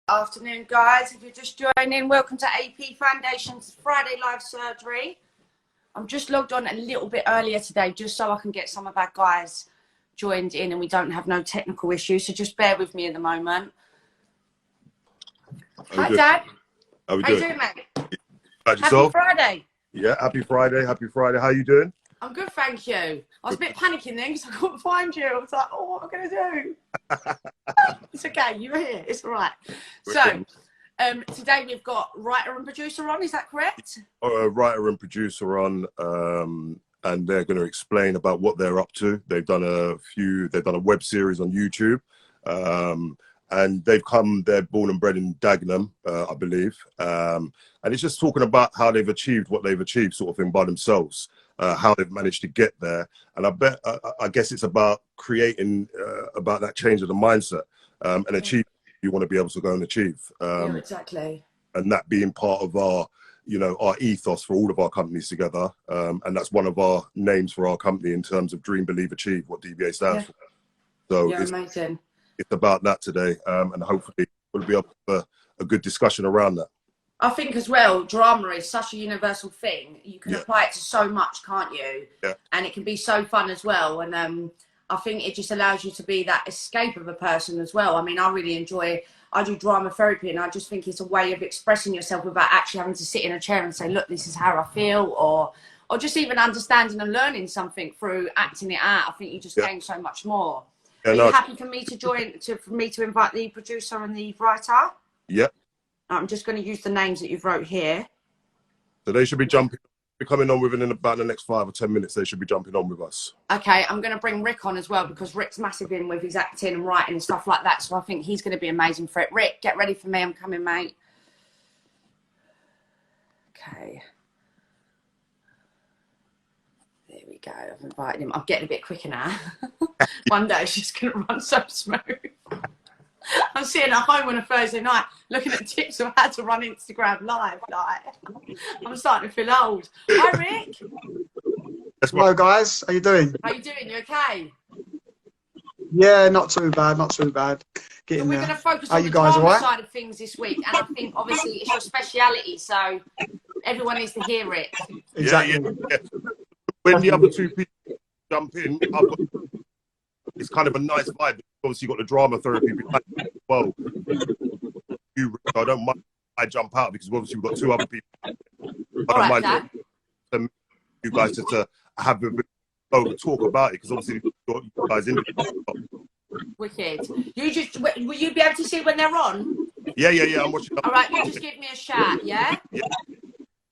Afternoon, guys. If you're just joining, welcome to AP Foundation's Friday live surgery. I'm just logged on a little bit earlier today just so I can get some of our guys joined in and we don't have no technical issues, so just bear with me in the moment. Hi, Dad. How you doing, mate? Happy Friday. Yeah, happy Friday. Happy Friday. How you doing? I'm good, thank you. I was a bit panicking then because I couldn't find you. I was like, oh, what am I going to do? It's okay, you're here. It's all right. So, today we've got writer and producer on, is that correct? Writer and producer on, and they're going to explain about what they're up to. They've done a web series on YouTube, and they're born and bred in Dagenham, I believe. And it's just talking about how they've achieved what they've achieved sort of thing by themselves. How they've managed to get there, and I guess it's about creating about that change of the mindset and achieve you want to be able to go and achieve. Yeah, exactly. And that being part of our ethos for all of our companies together, and that's one of our names for our company in terms of Dream, Believe, Achieve, what DBA stands for. So yeah, amazing. It's about that today, and hopefully we'll be able to have a good discussion around that. I think as well, drama is such a universal thing. You can apply it to so much, can't you? Yeah. And it can be so fun as well. And I think it just allows you to be that escape of a person as well. I mean, I do drama therapy, and I just think it's a way of expressing yourself without actually having to sit in a chair and say, look, this is how I feel, or just even understanding and learning something through acting it out. I think you just gain so much more. Are you happy for me to invite the producer and the writer? Yeah. I'm just going to use the names that you've wrote here. So they should be coming on within about the next 5 or 10 minutes. They should be jumping on with us. Okay, I'm going to bring Rick on as well because Rick's massive in with his acting and writing and stuff like that. So I think he's going to be amazing for it. Rick, get ready for me. I'm coming, mate. Okay. There we go. I've invited him. I'm getting a bit quicker now. One day she's going to run so smooth. I'm sitting at home on a Thursday night looking at tips of how to run Instagram live. Like, I'm starting to feel old. Hi, Rick. Hello, guys. How you doing? How you doing? You okay? Yeah, not too bad. Not too bad. So we're going to focus on the drama side of things this week, and I think obviously it's your speciality, so everyone needs to hear it. Exactly. Yeah. When the other two people jump in, it's kind of a nice vibe. Obviously, you've got the drama therapy behind it as well. I don't mind. I jump out because obviously we've got two other people. I don't mind you guys to have a talk about it because obviously you've got you guys in it. Wicked. Will you be able to see when they're on? Yeah. I'm watching. All right, you just give me a shout, yeah? Yeah.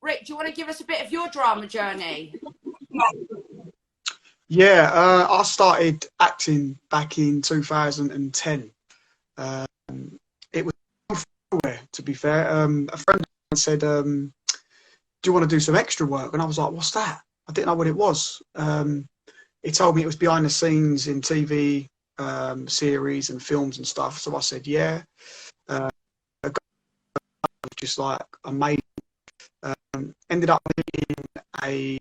Rick, do you want to give us a bit of your drama journey? Yeah, I started acting back in 2010. It was nowhere, to be fair. A friend said, do you want to do some extra work? And I was like, what's that? I didn't know what it was. He told me it was behind the scenes in TV series and films and stuff. So I said, yeah. Just like amazing. Ended up being a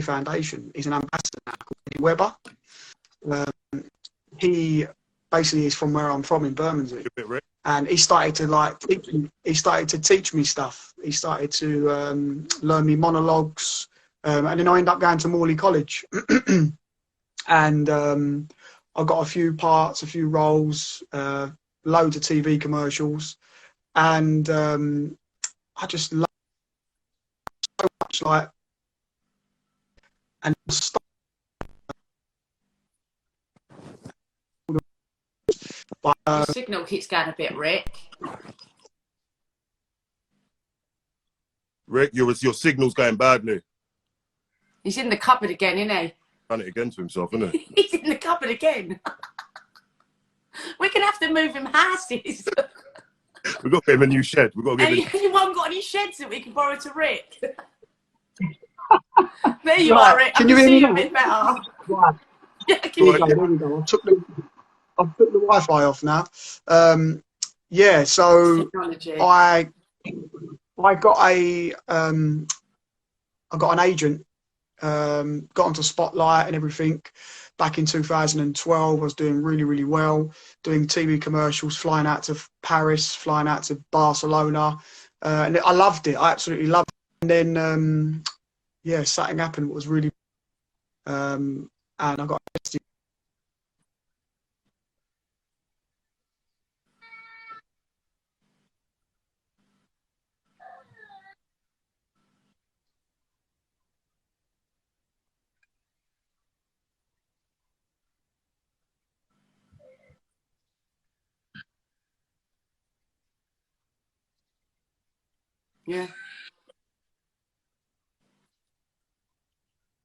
Foundation. He's an ambassador now called Weber. He basically is from where I'm from in Bermondsey, and he started to teach me stuff. He started to learn me monologues, and then I ended up going to Morley College, and I got a few parts, a few roles, loads of TV commercials, and I just loved so much, like. And Your signal keeps going a bit, Rick. Rick, your signal's going badly. He's in the cupboard again, isn't he? Done it again to himself, isn't he? He's in the cupboard again. We're going to have to move him houses. We've got to give him a new shed. Anyone got any sheds that we can borrow to Rick? There you are, Rick. Can you hear me a bit better? Right. Yeah, can you there we go. I've put the Wi-Fi off now. Yeah, so Technology. I got an agent, got onto Spotlight and everything. back in 2012, I was doing really, really well, doing TV commercials, flying out to Paris, flying out to Barcelona. And I loved it. I absolutely loved it. And then, yeah, something happened. It was really, and I got arrested. Yeah.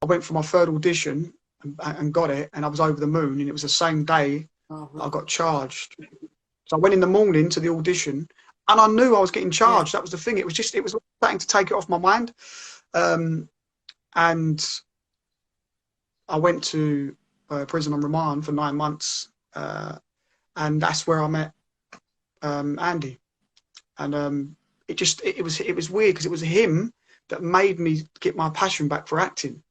I went for my third audition and got it, and I was over the moon, and it was the same day that I got charged. So I went in the morning to the audition, and I knew I was getting charged. That was the thing. It was starting to take it off my mind. And I went to prison on remand for 9 months, and that's where I met Andy. And it was weird because it was him that made me get my passion back for acting.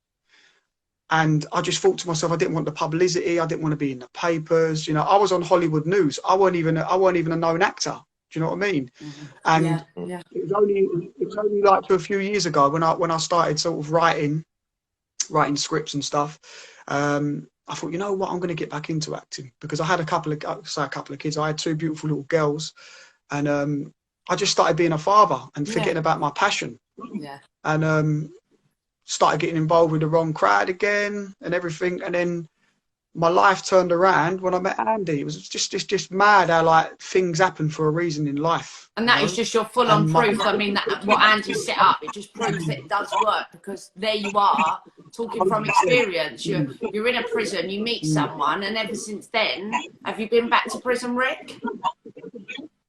And I just thought to myself, I didn't want the publicity. I didn't want to be in the papers. You know, I was on Hollywood News. I weren't even a known actor. Do you know what I mean? Mm-hmm. And it was only like a few years ago when I started sort of writing scripts and stuff. I thought, you know what, I'm going to get back into acting, because I had a couple of kids. I had 2 beautiful little girls, and I just started being a father and forgetting about my passion. Yeah. And started getting involved with the wrong crowd again and everything. And then my life turned around when I met Andy. It was just mad how like things happen for a reason in life. And that is just your full-on proof. I mean, that what Andy set up, it just proves that it does work, because there you are, talking from experience. You're in a prison, you meet someone, and ever since then, have you been back to prison, Rick?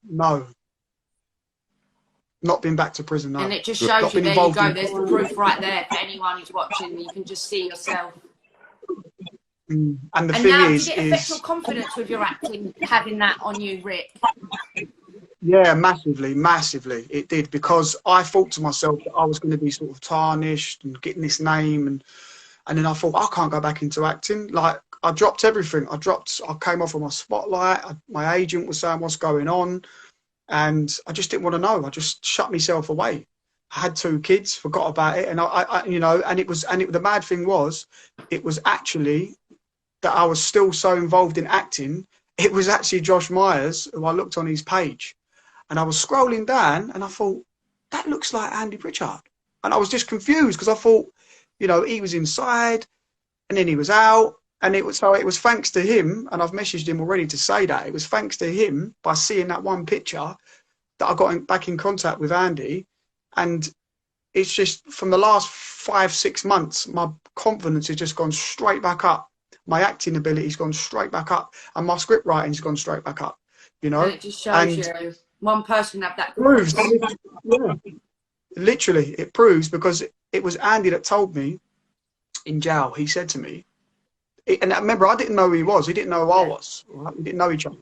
No. Not been back to prison, no. And it just shows you, there you go, there's the proof right there for anyone who's watching. You can just see yourself. And the thing now, is, did it affect your confidence with your acting, having that on you, Rick? Yeah, massively, massively. It did, because I thought to myself that I was going to be sort of tarnished and getting this name, and then I thought, I can't go back into acting. Like, I dropped everything. I came off of my spotlight. My agent was saying, what's going on? And I just didn't want to know. I just shut myself away. I had 2 kids, forgot about it, and I you know, and the mad thing was, it was actually that I was still so involved in acting. It was actually Josh Myers, who I looked on his page, and I was scrolling down, and I thought, that looks like Andy Pritchard, and I was just confused, because I thought, you know, he was inside, and then he was out. And it was thanks to him, and I've messaged him already to say that, it was thanks to him, by seeing that one picture, that I got back in contact with Andy. And it's just, from the last 5-6 months, my confidence has just gone straight back up. My acting ability's gone straight back up, and my script writing's gone straight back up. You know, and it just shows you one person have that. Proves, yeah, literally, it proves, because it was Andy that told me in jail. He said to me. And I remember, I didn't know who he was. He didn't know who I was. Right? We didn't know each other.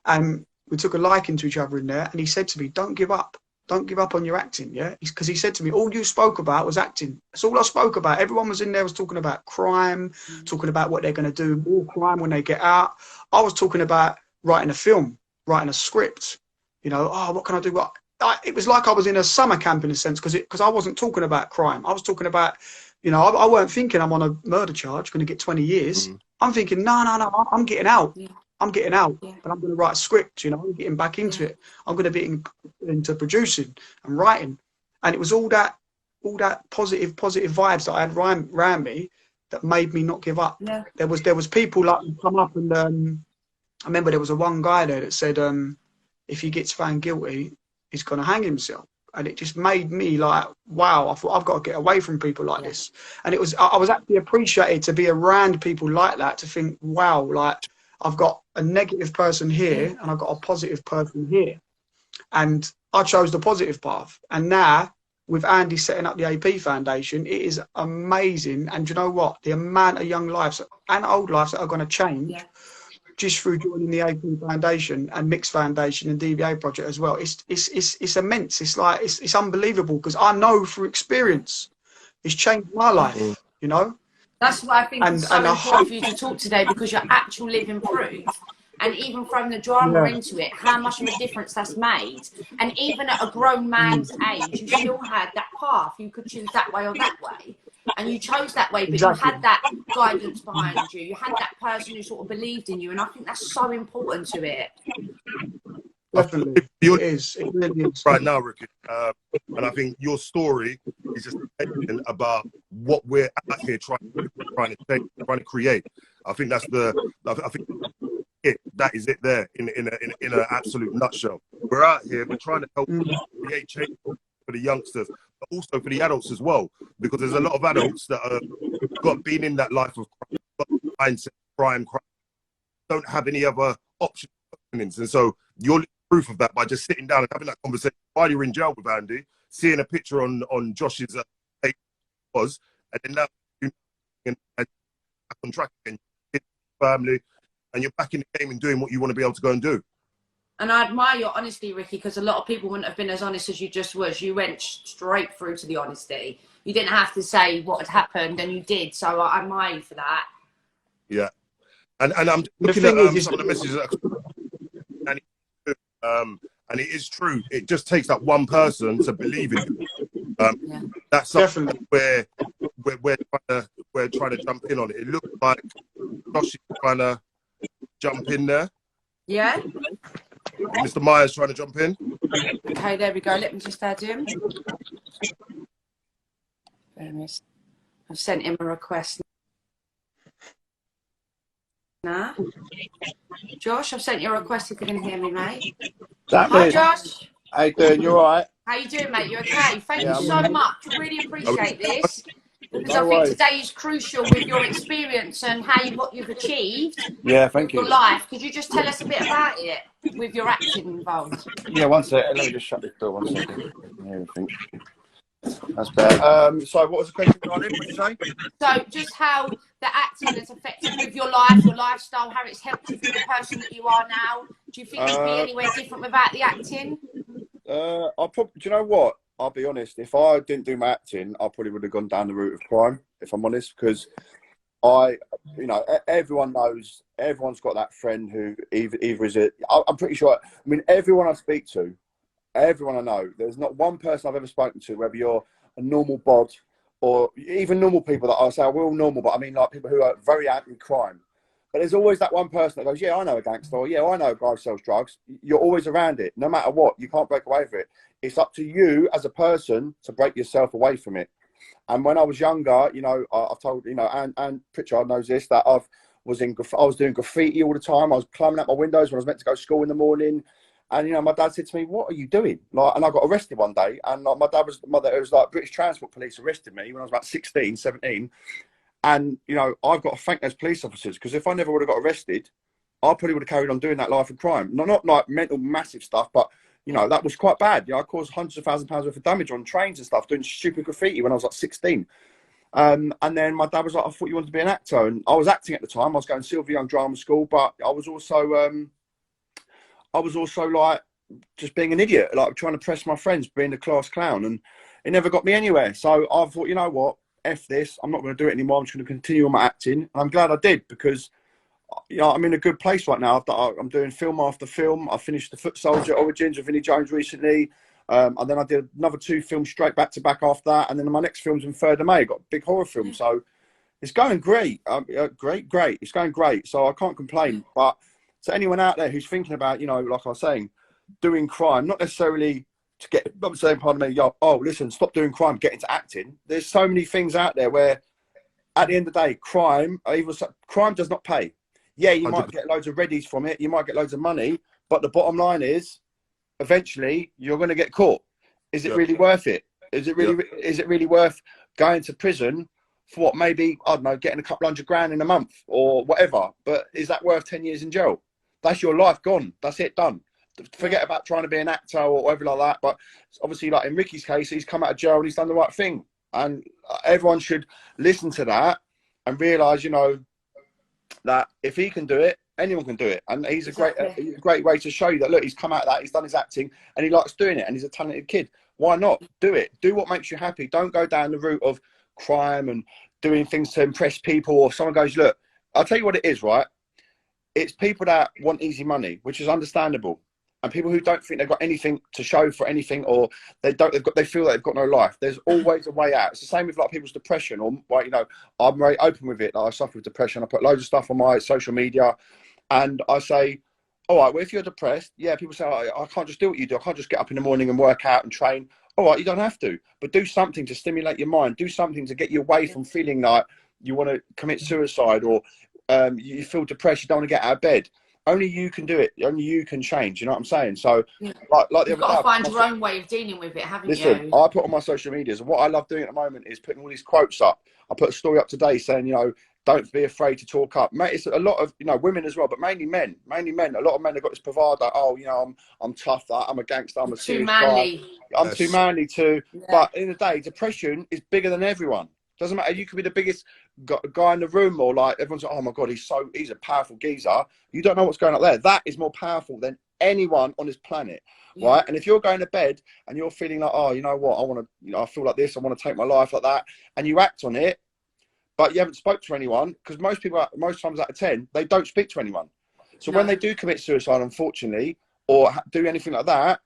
And we took a liking to each other in there. And he said to me, don't give up. Don't give up on your acting, yeah? Because he said to me, all you spoke about was acting. That's all I spoke about. Everyone was in there was talking about crime, talking about what they're going to do, more crime when they get out. I was talking about writing a film, writing a script. You know, oh, what can I do? It was like I was in a summer camp in a sense, because I wasn't talking about crime. I was talking about, you know, I weren't thinking I'm on a murder charge, going to get 20 years. I'm thinking, no, I'm getting out. Yeah. I'm getting out, and I'm going to write a script, you know, I'm getting back into it. I'm going to be into producing and writing. And it was all that positive vibes that I had around me that made me not give up. Yeah. There was people like come up, and I remember there was one guy there that said, if he gets found guilty, he's going to hang himself. And it just made me like, wow, I thought, I've got to get away from people like this. And I was actually appreciated to be around people like that, to think, wow, like, I've got a negative person here and I've got a positive person here. And I chose the positive path. And now, with Andy setting up the AP Foundation, it is amazing. And you know what? The amount of young lives and old lives that are going to change just through joining the AP Foundation and Mix Foundation and DBA Project as well. It's immense. It's like, it's unbelievable, because I know through experience, it's changed my life, you know? That's why I think And it's so important for you to talk today, because you're actual living proof. And even from the drama into it, how much of a difference that's made. And even at a grown man's age, you still had that path. You could choose that way or that way. And you chose that way, but Exactly. you had that guidance behind you. You had that person who sort of believed in you. And I think that's so important to it. Definitely. It is. It really is. Right now, Ricky. And I think your story is just about what we're out here trying to create. I think that's I think that is it there in an absolute nutshell. We're out here, we're trying to help create change for the youngsters, but also for the adults as well, because there's a lot of adults that have been in that life of mindset, crime, don't have any other options. And so you're proof of that by just sitting down and having that conversation while you're in jail with Andy, seeing a picture on Josh's and then now you're back on track again, family, and you're back in the game and doing what you want to be able to go and do. And I admire your honesty, Ricky, because a lot of people wouldn't have been as honest as you just was. You went straight through to the honesty. You didn't have to say what had happened, and you did. So I admire you for that. Yeah. And I'm looking at some of the messages that and it is true. It just takes that one person to believe in you. That's something where we're trying to jump in on it. It looks like Josh is trying to jump in there. Yeah. Mr. Myers trying to jump in. Okay, there we go. Let me just add him. I've sent him a request. Nah. Josh, I've sent you a request if you can hear me, mate. Hi, Josh. How you doing? You all right? How you doing, mate? You okay? Thank you so much. Really appreciate this. Because I think today is crucial with your experience and what you've achieved. Yeah, thank you. Your life. Could you just tell us a bit about it with your acting involved? Yeah, one second. Let me just shut this door 1 second. Everything. That's better. So what was the question, Marvin? What did you say? So just how the acting has affected with your life, your lifestyle, how it's helped you be the person that you are now. Do you think you'd be anywhere different without the acting? Do you know what? I'll be honest. If I didn't do my acting, I probably would have gone down the route of crime, if I'm honest, because everyone knows, everyone's got that friend who either is it. I'm pretty sure. I mean, everyone I speak to, everyone I know, there's not one person I've ever spoken to, whether you're a normal bod or even normal people that I say, we're all normal, but I mean like people who are very anti-crime. But there's always that one person that goes, yeah, I know a gangster, or yeah, I know a guy who sells drugs. You're always around it, no matter what. You can't break away from it. It's up to you as a person to break yourself away from it. And when I was younger, I've told, and Pritchard knows this, that I was doing graffiti all the time. I was climbing out my windows when I was meant to go to school in the morning. And, my dad said to me, what are you doing? And I got arrested one day. And my dad it was like British Transport Police arrested me when I was about 16, 17. And, I've got to thank those police officers, because if I never would have got arrested, I probably would have carried on doing that life of crime. Not like mental massive stuff, but, that was quite bad. I caused hundreds of £1,000s worth of damage on trains and stuff, doing stupid graffiti when I was like 16. And then my dad was like, I thought you wanted to be an actor. And I was acting at the time. I was going to Sylvia Young Drama School, but I was also like just being an idiot, like trying to press my friends, being a class clown. And it never got me anywhere. So I thought, you know what? F this, I'm not going to do it anymore. I'm just going to continue on my acting. And I'm glad I did, because I'm in a good place right now. I'm doing film after film. I finished The Foot Soldier Origins with Vinnie Jones recently. And then I did another 2 films straight back to back after that. And then my next film's in 3rd of May. Got a big horror film. So it's going great. Great. It's going great. So I can't complain. But to anyone out there who's thinking about, like I was saying, doing crime, not necessarily to get, I'm saying, pardon me, listen, stop doing crime, get into acting. There's so many things out there where, at the end of the day, crime does not pay. Yeah, you 100%. Might get loads of readies from it, you might get loads of money, but the bottom line is, eventually, you're going to get caught. Is it really worth it? Is it really worth going to prison for what, maybe, I don't know, getting a couple £100 in a month or whatever? But is that worth 10 years in jail? That's your life gone. That's it, done. Forget about trying to be an actor or whatever like that. But obviously, like in Ricky's case, he's come out of jail and he's done the right thing. And everyone should listen to that and realise, that if he can do it, anyone can do it. And he's a great way to show you that, look, he's come out of that, he's done his acting and he likes doing it and he's a talented kid. Why not? Do it. Do what makes you happy. Don't go down the route of crime and doing things to impress people, or someone goes, look, I'll tell you what it is, right? It's people that want easy money, which is understandable. And people who don't think they've got anything to show for anything, or they feel like they've got no life. There's always a way out. It's the same with like people's depression, or like, you know, I'm very open with it. Like, I suffer with depression. I put loads of stuff on my social media, and I say, all right, well, if you're depressed, yeah, people say, I can't just do what you do. I can't just get up in the morning and work out and train. All right, you don't have to, but do something to stimulate your mind. Do something to get you away from feeling like you want to commit suicide, or you feel depressed, you don't want to get out of bed. Only you can do it. Only you can change. You know what I'm saying? So, like the you've got to find your own way of dealing with it, haven't you? Listen, I put on my social medias, and what I love doing at the moment is putting all these quotes up. I put a story up today saying, you know, don't be afraid to talk up. Mate, it's a lot of, you know, women as well, but mainly men. Mainly men. A lot of men have got this bravado. Oh, you know, I'm tough. I'm a gangster. I'm a serious guy. I'm too manly too. Yeah. But in the day, depression is bigger than everyone. Doesn't matter. You could be the biggest guy in the room, or like everyone's like, oh my God, he's a powerful geezer. You don't know what's going on there. That is more powerful than anyone on this planet, right? And if you're going to bed and you're feeling like, oh, you know what, I want to, you know, I feel like this, I want to take my life like that, and you act on it, but you haven't spoke to anyone, because most people, most times out of 10, they don't speak to anyone. So when they do commit suicide, unfortunately, or do anything like that,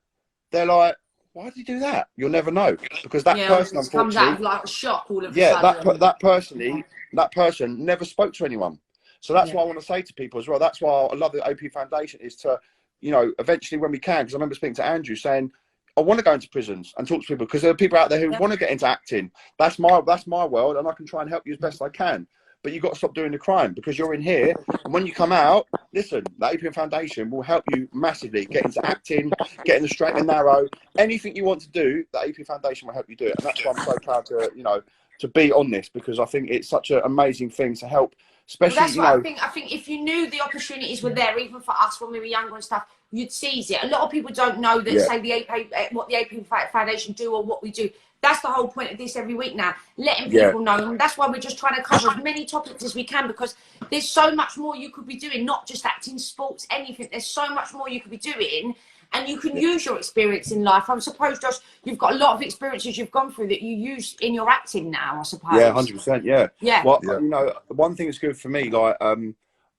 they're like, why did you do that? You'll never know, because that person, unfortunately, comes out of like a shock all of a sudden. that person never spoke to anyone. So that's what I want to say to people as well. That's why I love the OP Foundation, is to, you know, eventually when we can, because I remember speaking to Andrew saying, I want to go into prisons and talk to people, because there are people out there who want to get into acting. That's my world, and I can try and help you as best I can. But you've got to stop doing the crime, because you're in here, and when you come out, listen, the APM Foundation will help you massively get into acting, get in the straight and narrow. Anything you want to do, the APM Foundation will help you do it. And that's why I'm so proud to, you know, to be on this, because I think it's such an amazing thing to help, especially, that's what I think if you knew the opportunities were there, even for us when we were younger and stuff, you'd seize it. A lot of people don't know that, say, the AP, what the APM Foundation do, or what we do. That's the whole point of this every week now, letting people know. And that's why we're just trying to cover as many topics as we can, because there's so much more you could be doing, not just acting, sports, anything. There's so much more you could be doing, and you can use your experience in life. I suppose, Josh, you've got a lot of experiences you've gone through that you use in your acting now, I suppose. Yeah, 100%, yeah. Well, you know, one thing that's good for me, like, a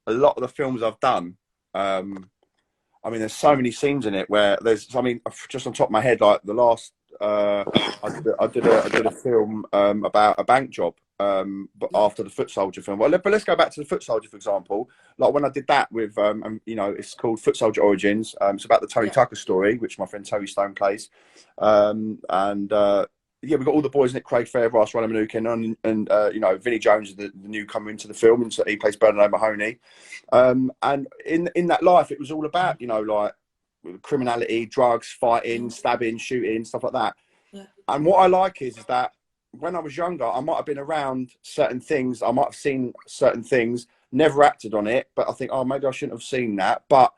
lot of the films I've done, I mean, there's so many scenes in it where there's, I mean, just on top of my head, like the last, I did a film about a bank job, but after the Foot Soldier film. But let's go back to the Foot Soldier, for example. Like when I did that with, you know, it's called Foot Soldier Origins. It's about the Tony Tucker story, which my friend Toby Stone plays. Yeah, we've got all the boys in it: Craig Fairbrass, Ronnie Manukin, and you know, Vinnie Jones, the newcomer into the film, and so he plays Bernard Mahoney. And in that life, it was all about, you know, like criminality, drugs, fighting, stabbing, shooting, stuff like that. Yeah. And what I like is that when I was younger, I might have been around certain things, I might have seen certain things, never acted on it, but I think, oh, maybe I shouldn't have seen that. But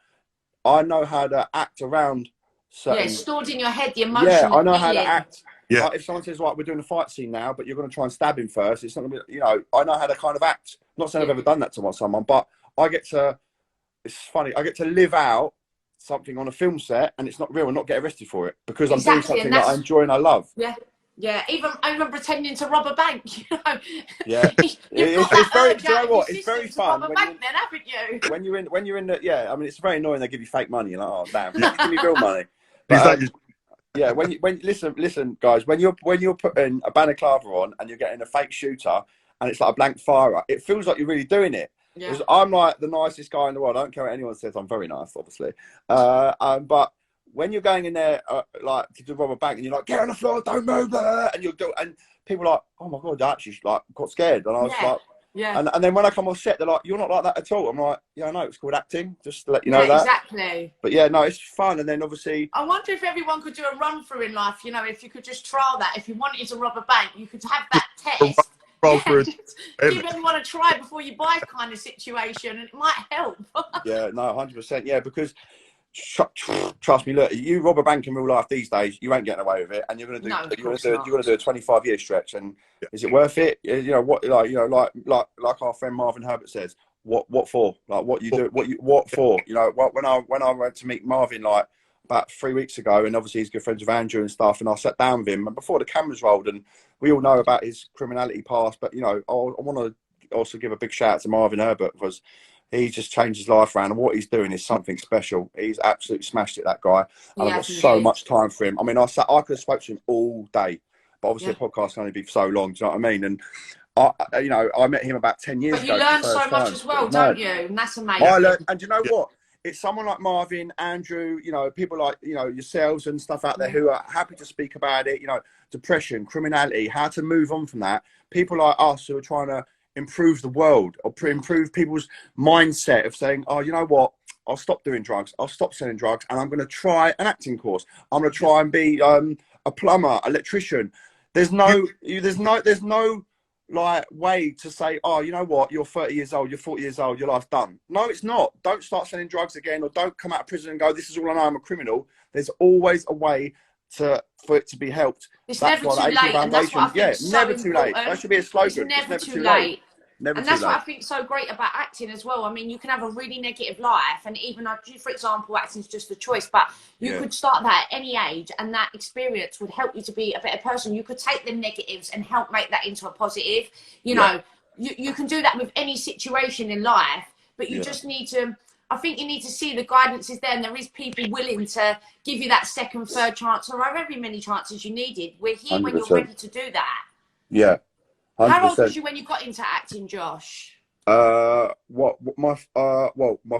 I know how to act around certain... Yeah, it's stored in your head, the emotion. Yeah, I know how to act. Yeah. Like if someone says, right, we're doing a fight scene now, but you're going to try and stab him first, it's not going to be, you know, I know how to kind of act. I'm not saying I've ever done that to someone, but I get to, it's funny, I get to live out something on a film set, and it's not real, and not get arrested for it, because I'm doing something that I enjoy and I love. Yeah. Yeah, even pretending to rob a bank, you know. Yeah, it's very. Do you know what? It's very fun. Rob a bank, then, haven't you? When you're in the, yeah. I mean, it's very annoying. They give you fake money. You're like, oh damn, give me real money. But, yeah, when listen, guys, when you're putting a balaclava on and you're getting a fake shooter and it's like a blank firer, it feels like you're really doing it. Yeah. Because I'm like the nicest guy in the world. I don't care what anyone says. I'm very nice, obviously. But when you're going in there, like to rob a bank, and you're like, get on the floor, don't move there, and you'll go, and people are like, oh my god, I actually like got scared, and I was like, and then when I come off set, they're like, you're not like that at all. I'm like, yeah, I know, it's called acting, just to let you know that. Exactly. But yeah, no, it's fun, and then obviously, I wonder if everyone could do a run through in life. You know, if you could just trial that, if you wanted to rob a bank, you could have that test. Give everyone a try before you buy, kind of situation, and it might help. Yeah, no, 100%. Yeah, because trust me, look, you rob a bank in real life these days, you ain't getting away with it, and you're going to do you're going to do a 25-year stretch, and is it worth it? You know what, like our friend Marvin Herbert says, what for? Like what you do, what for? You know, when I went to meet Marvin, like about 3 weeks ago, and obviously he's good friends with Andrew and stuff. And I sat down with him, and before the cameras rolled, and we all know about his criminality past, but you know, I want to also give a big shout out to Marvin Herbert, because he's just changed his life around, and what he's doing is something special. He's absolutely smashed it, that guy. And I've got so much time for him. I mean, I could have spoke to him all day, but obviously a podcast can only be for so long. Do you know what I mean? And you know, I met him about 10 years ago. But you learn so much as well, don't you? And that's amazing. I learned, and you know what? It's someone like Marvin, Andrew, you know, people like, you know, yourselves and stuff out there who are happy to speak about it, you know, depression, criminality, how to move on from that. People like us who are trying to improve the world, or improve people's mindset of saying, oh, you know what? I'll stop doing drugs. I'll stop selling drugs, and I'm going to try an acting course. I'm going to try and be a plumber, electrician. There's no like way to say, oh, you know what, you're 30 years old, you're 40 years old, your life's done. No, it's not. Don't start selling drugs again, or don't come out of prison and go, this is all I know, I'm a criminal. There's always a way for it to be helped. It's never too late, and that's what I think is so never too late. That should be a slogan. It's never too late. Never and that's too what late. I think is so great about acting as well. I mean, you can have a really negative life, and even, for example, acting is just a choice, but you could start that at any age, and that experience would help you to be a better person. You could take the negatives and help make that into a positive. You know, you can do that with any situation in life, but you just need to, I think you need to see the guidance is there, and there is people willing to give you that second, third chance, or however many chances you needed. We're here 100%. When you're ready to do that. Yeah. 100%. How old was you when you got into acting, Josh? My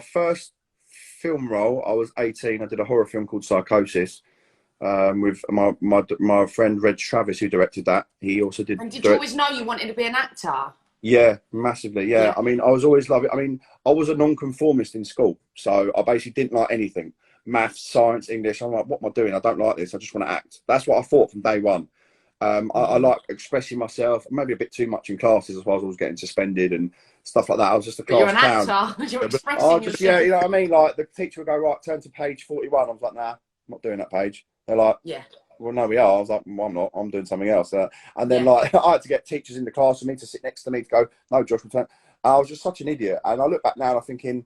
first film role, I was 18. I did a horror film called Psychosis, with my friend Reg Travis, who directed that. He also did. And did you always know you wanted to be an actor? Yeah, massively. Yeah. I mean, I was always loving it. I mean, I was a non-conformist in school, so I basically didn't like anything. Maths, science, English. I'm like, what am I doing? I don't like this. I just want to act. That's what I thought from day one. I like expressing myself, maybe a bit too much in classes as well. I was getting suspended and stuff like that. I was just a class clown. You're an actor. You're expressing yourself. Yeah, you know what I mean? Like, the teacher would go, right, turn to page 41. I was like, nah, I'm not doing that page. They're like, well, no, we are. I was like, well, I'm not. I'm doing something else. And then, like, I had to get teachers in the class for me to sit next to me to go, no, Josh, return. I was just such an idiot. And I look back now and I'm thinking,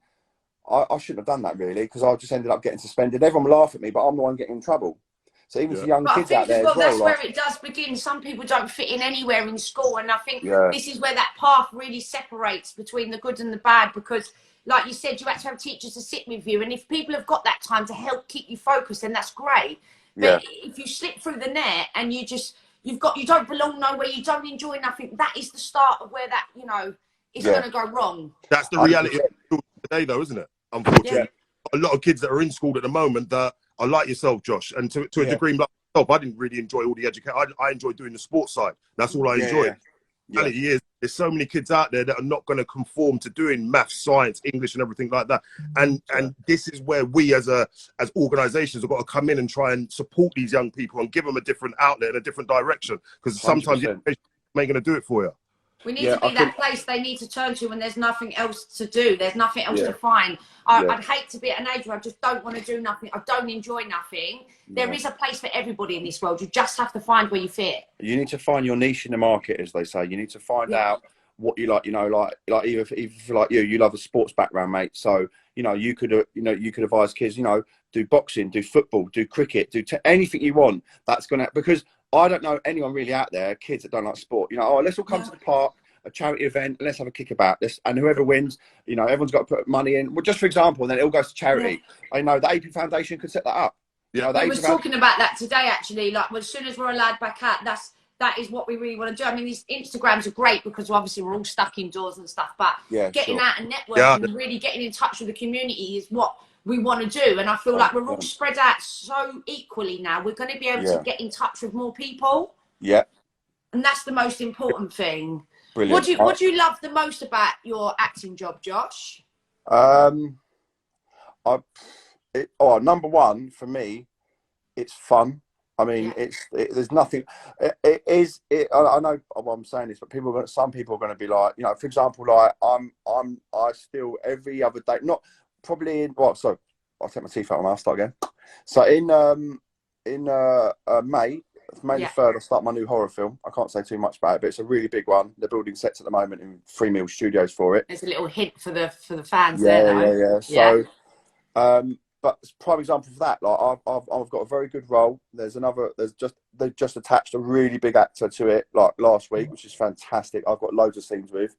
I shouldn't have done that, really, because I just ended up getting suspended. Everyone laughed at me, but I'm the one getting in trouble. So even for young kids out there as well, that's where it does begin. Some people don't fit in anywhere in school, and I think this is where that path really separates between the good and the bad, because, like you said, you had to have teachers to sit with you, and if people have got that time to help keep you focused, then that's great. But if you slip through the net and you don't belong nowhere, you don't enjoy nothing, that is the start of where that, you know, is going to go wrong. That's the reality of school today, though, isn't it? Unfortunately, a lot of kids that are in school at the moment that are like yourself, Josh, and to a degree like myself, I didn't really enjoy all the education. I enjoyed doing the sports side. That's all I enjoyed. The reality is, there's so many kids out there that are not going to conform to doing maths, science, English, and everything like that. And this is where we, as organisations, have got to come in and try and support these young people and give them a different outlet and a different direction. Because sometimes the education ain't going to do it for you. We need to be that place they need to turn to when there's nothing else to do. There's nothing else to find. I'd hate to be at an age where I just don't want to do nothing. I don't enjoy nothing. There is a place for everybody in this world. You just have to find where you fit. You need to find your niche in the market, as they say. You need to find out what you like. You know, like if like you love a sports background, mate. So you could advise kids. Do boxing, do football, do cricket, do anything you want. That's gonna, because I don't know anyone really out there, kids that don't like sport. Let's all come to the park, a charity event, and let's have a kick about this. And whoever wins, everyone's got to put money in. Well, just for example, and then it all goes to charity. I know the AP Foundation could set that up. We were talking about that today, actually. Like, as soon as we're allowed back out, that is what we really want to do. I mean, these Instagrams are great because obviously we're all stuck indoors and stuff. But getting out and networking and really getting in touch with the community is what we want to do. And I feel like we're all spread out so equally now. We're going to be able to get in touch with more people. Yeah. And that's the most important thing. Brilliant. What do you love the most about your acting job, Josh? Number one for me, it's fun. I mean, there's nothing. I know I'm saying this, but some people are going to be like, for example, like I still every other day, not probably in what? So I'll take my teeth out and I'll start again. So in May the 3rd, I start my new horror film. I can't say too much about it, but it's a really big one. They're building sets at the moment in 3 Mill Studios for it. There's a little hint for the fans there, though. Yeah. So but prime example for that, like I've got a very good role. They've just attached a really big actor to it, like last week, which is fantastic. I've got loads of scenes with,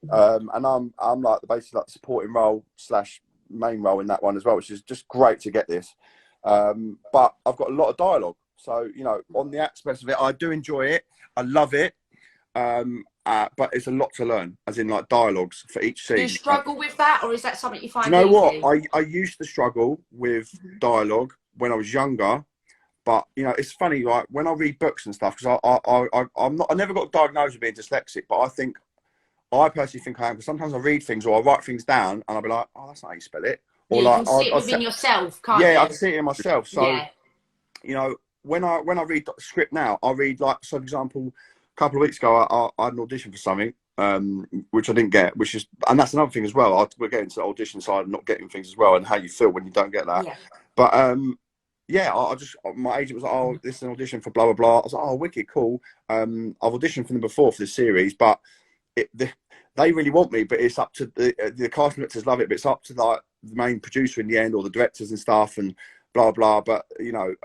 and I'm like basically like the supporting role slash main role in that one as well, which is just great to get this. But I've got a lot of dialogue, so you know, on the aspects of it, I do enjoy it. I love it. But it's a lot to learn, as in like dialogues for each scene. Do you struggle with that, or is that something you find Do you know easy? what? I used to struggle with dialogue when I was younger, but you know, it's funny, like when I read books and stuff, because I never got diagnosed with being dyslexic, but I personally think I am, because sometimes I read things or I write things down and I'll be like, oh, that's not how you spell it. Or yeah, like, you can see it within yourself, can't you? Yeah, I can see it in myself. So, yeah. you know, when I read the script now, I read, like, so for example, a couple of weeks ago, I had an audition for something, which I didn't get, and that's another thing as well. We're getting to the audition side and not getting things as well, and how you feel when you don't get that. Yeah. But yeah, my agent was like, oh, this is an audition for blah blah blah. I was like, oh, wicked, cool. I've auditioned for them before for this series, but they really want me, but it's up to the casting directors love it, but it's up to like the main producer in the end, or the directors and stuff, and blah blah. But you know,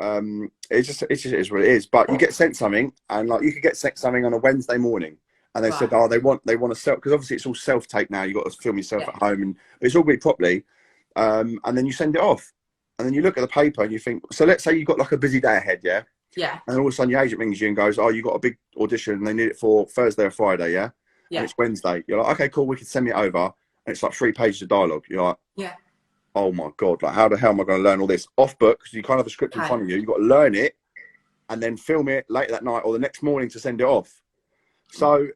it just is what it is. But you get sent something, and like you could get sent something on a Wednesday morning, and they said, oh, they want to sell, because obviously it's all self tape now. You got to film yourself at home, and it's all made properly, and then you send it off, and then you look at the paper and you think, so let's say you've got like a busy day ahead, yeah, and all of a sudden your agent rings you and goes, oh, you got a big audition, and they need it for Thursday or Friday, and it's Wednesday. You're like, okay, cool, we can send me over, and it's like 3 pages of dialogue. You're like, oh my god, like how the hell am I going to learn all this off book? Because you can't have a script in front of you. You've got to learn it and then film it later that night or the next morning to send it off. So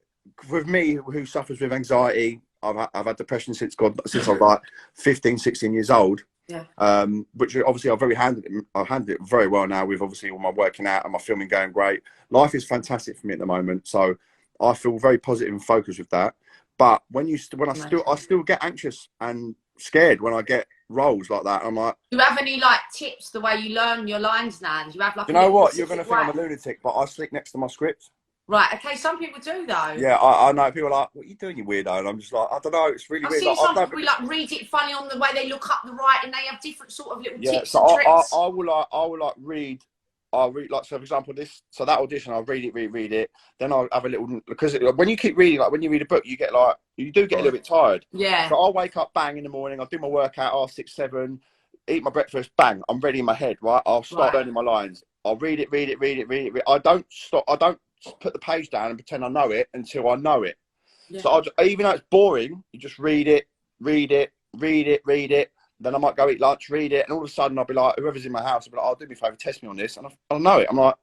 with me, who suffers with anxiety, I've had depression since I was like 15, 16 years old. Which obviously I've handled it very well now, with obviously all my working out and my filming going great. Life is fantastic for me at the moment, so I feel very positive and focused with that. But when I still get anxious and scared when I get roles like that. I'm like, do you have any like tips the way you learn your lines now? Do you have like, you know what, you're going to think I'm a lunatic, but I sleep next to my script. Right, okay, some people do though. Yeah, I know. People are like, what are you doing, you weirdo? And I'm just like, I don't know, it's really weird. I see some people like read it funny on the way they look up the writing. They have different sort of little tips and tricks. I will read, like, so for example, that audition, I'll read it, then I'll have a little, because when you keep reading, like when you read a book, you do get a little bit tired. Yeah. So I'll wake up, bang, in the morning, I'll do my workout, 6, 7, eat my breakfast, bang, I'm ready in my head, right? I'll start learning my lines. I'll read it. I don't put the page down and pretend I know it until I know it. Yeah. So even though it's boring, you just read it. Then I might go eat lunch, read it, and all of a sudden I'll be like, whoever's in my house, I'll be like, oh, do me a favour, test me on this, and I know it. I'm like,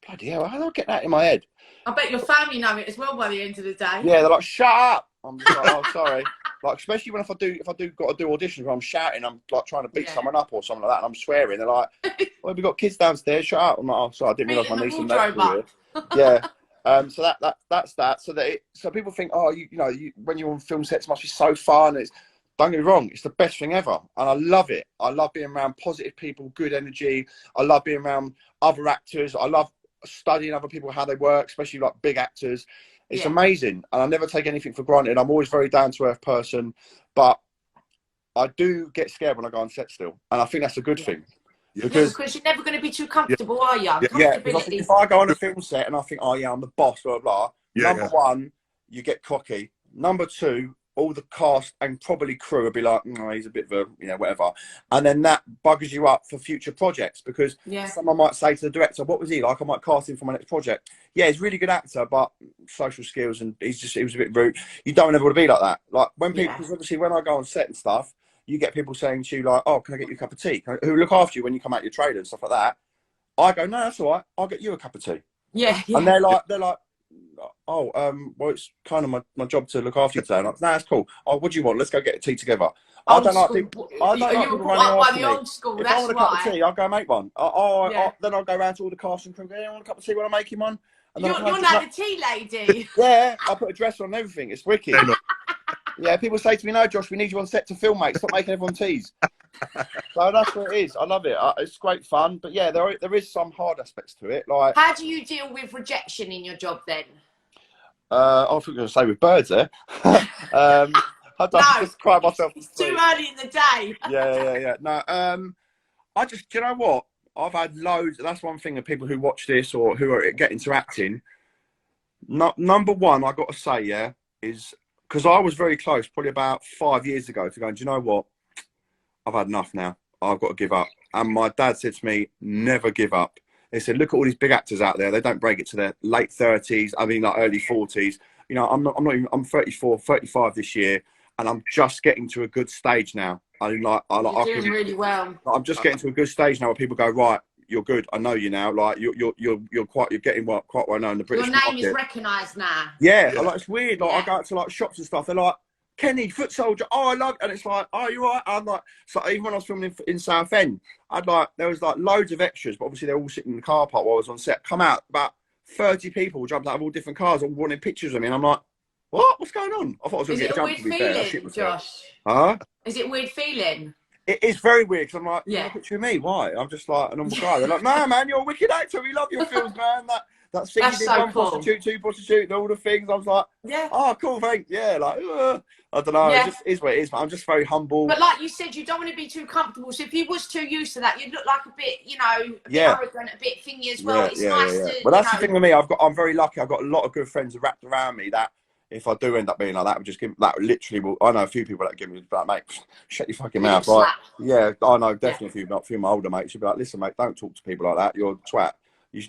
bloody hell, how do I get that in my head? I bet your family know it as well by the end of the day. Yeah, they're like, shut up. I'm just like, oh, sorry. Like, especially when if I do got to do auditions where I'm shouting, I'm like trying to beat someone up or something like that, and I'm swearing. They're like, well, we've got kids downstairs, shut up. I'm like, oh, sorry, I didn't realise my niece and nephew. Yeah. So that's that. So people think, oh, you know, when you're on film sets, it must be so fun. Don't get me wrong, it's the best thing ever, and I love it. I love being around positive people, good energy. I love being around other actors. I love studying other people, how they work, especially like big actors. It's amazing, and I never take anything for granted. I'm always a very down to earth person, but I do get scared when I go on set still, and I think that's a good thing. Because you're never going to be too comfortable, are you? Yeah, because I think if I go on a film set and I think, oh yeah, I'm the boss, blah blah blah. Number one, you get cocky. Number two, all the cast and probably crew will be like, oh, he's a bit of a, whatever. And then that buggers you up for future projects, because someone might say to the director, what was he like? I might cast him for my next project. Yeah, he's a really good actor, but social skills, and he was a bit rude. You don't ever want to be like that. Like when people, because obviously when I go on set and stuff, you get people saying to you like, oh, can I get you a cup of tea? Who look after you when you come out your trailer and stuff like that. I go, no, that's all right. I'll get you a cup of tea. Yeah. And they're like, oh, well, it's kind of my job to look after you today. I'm like, no, that's cool. Oh, what do you want? Let's go get a tea together. I don't like people running after me. Old school, if I want a cup of tea, I'll go make one. Then I'll go around to all the cast and crew. I want a cup of tea when I'm making one. And you're not a tea lady. Yeah, I put a dress on and everything. It's wicked. Yeah, people say to me, no, Josh, we need you on set to film, mate. Stop making everyone teas. So that's what it is. I love it. It's great fun. But yeah, there is some hard aspects to it. Like, how do you deal with rejection in your job then? I thought you were going to say with birds there. I don't just cry myself. It's too early in the day. Yeah. No, do you know what? I've had loads. That's one thing of people who watch this or who are getting into acting. Number one, I got to say, yeah, is because I was very close, probably about 5 years ago, to going, do you know what? I've had enough now. I've got to give up. And my dad said to me, never give up. He said, look at all these big actors out there. They don't break it to their late 30s. I mean, like early 40s. You know, I'm not even, I'm 34, 35 this year. And I'm just getting to a good stage now. You're doing really well. I'm just getting to a good stage now where people go, right, you're good. I know you now. Like you're getting quite well known in the British market. Your name is recognised now. Yeah, like it's weird. Like I go out to like shops and stuff. They're like, Kenny, foot soldier. Oh, I love it. And it's like, oh, you're right. I'm like, so even when I was filming in Southend, there was like loads of extras, but obviously they're all sitting in the car park while I was on set. Come out, about 30 people jumped out of all different cars, all wanting pictures of me, and I'm like, what? What's going on? I thought I was going to get jumped. Is it a weird feeling, Josh? Huh? Is it a weird feeling? It is very weird because I'm like, you want a picture of me? Why? I'm just like a normal guy. They're like, no, man, you're a wicked actor. We love your films, man. That scene you did, so one cool. prostitute, two prostitute, and all the things. I was like, yeah. Oh, cool, thanks. Yeah, like, I don't know. Yeah. It just is what it is. But I'm just very humble. But like you said, you don't want to be too comfortable. So if you was too used to that, you'd look like a bit, you know, a bit arrogant, a bit thingy as well. It's nice to. Well, that's the thing with me. I'm very lucky. I've got a lot of good friends wrapped around me that. If I do end up being like that, would just give that literally will. I know a few people that give me like, mate, shut your fucking mouth. Like, yeah, I know definitely a few of my older mates. You'd be like, listen, mate, don't talk to people like that. You're a twat.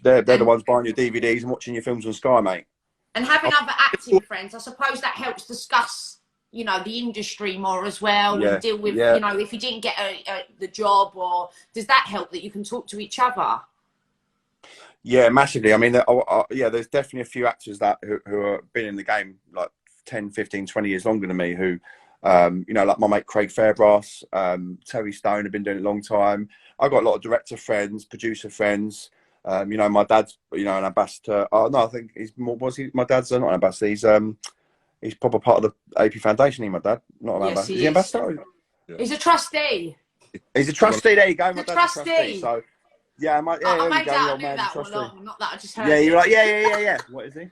They're the ones buying your DVDs and watching your films on Sky, mate. And having other acting friends, I suppose that helps discuss, you know, the industry more as well and deal with, you know, if you didn't get the job, or does that help that you can talk to each other? Yeah, massively. I mean, there's definitely a few actors that who have been in the game like 10, 15, 20 years longer than me who, you know, like my mate Craig Fairbrass, Terry Stone have been doing it a long time. I've got a lot of director friends, producer friends. You know, my dad's, you know, an ambassador. Oh, no, I think he's more, my dad's not an ambassador. He's proper part of the AP Foundation, my dad. Not an ambassador. Is he ambassador? Yeah. He's a trustee. He's a trustee. There you go. My dad's a trustee. So, yeah, I knew that all along. Not that I just heard. Yeah, you're like, yeah. What is he?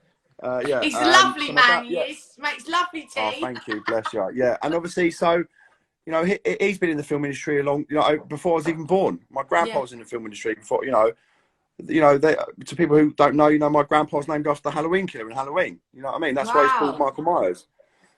Yeah. He's a lovely man. He is. Makes lovely tea. Oh, thank you. Bless you. Yeah, and obviously, so, you know, he's been in the film industry before I was even born. My grandpa was in the film industry before, you know, to people who don't know, you know, my grandpa's named after the Halloween killer in Halloween. You know what I mean? That's why he's called Michael Myers.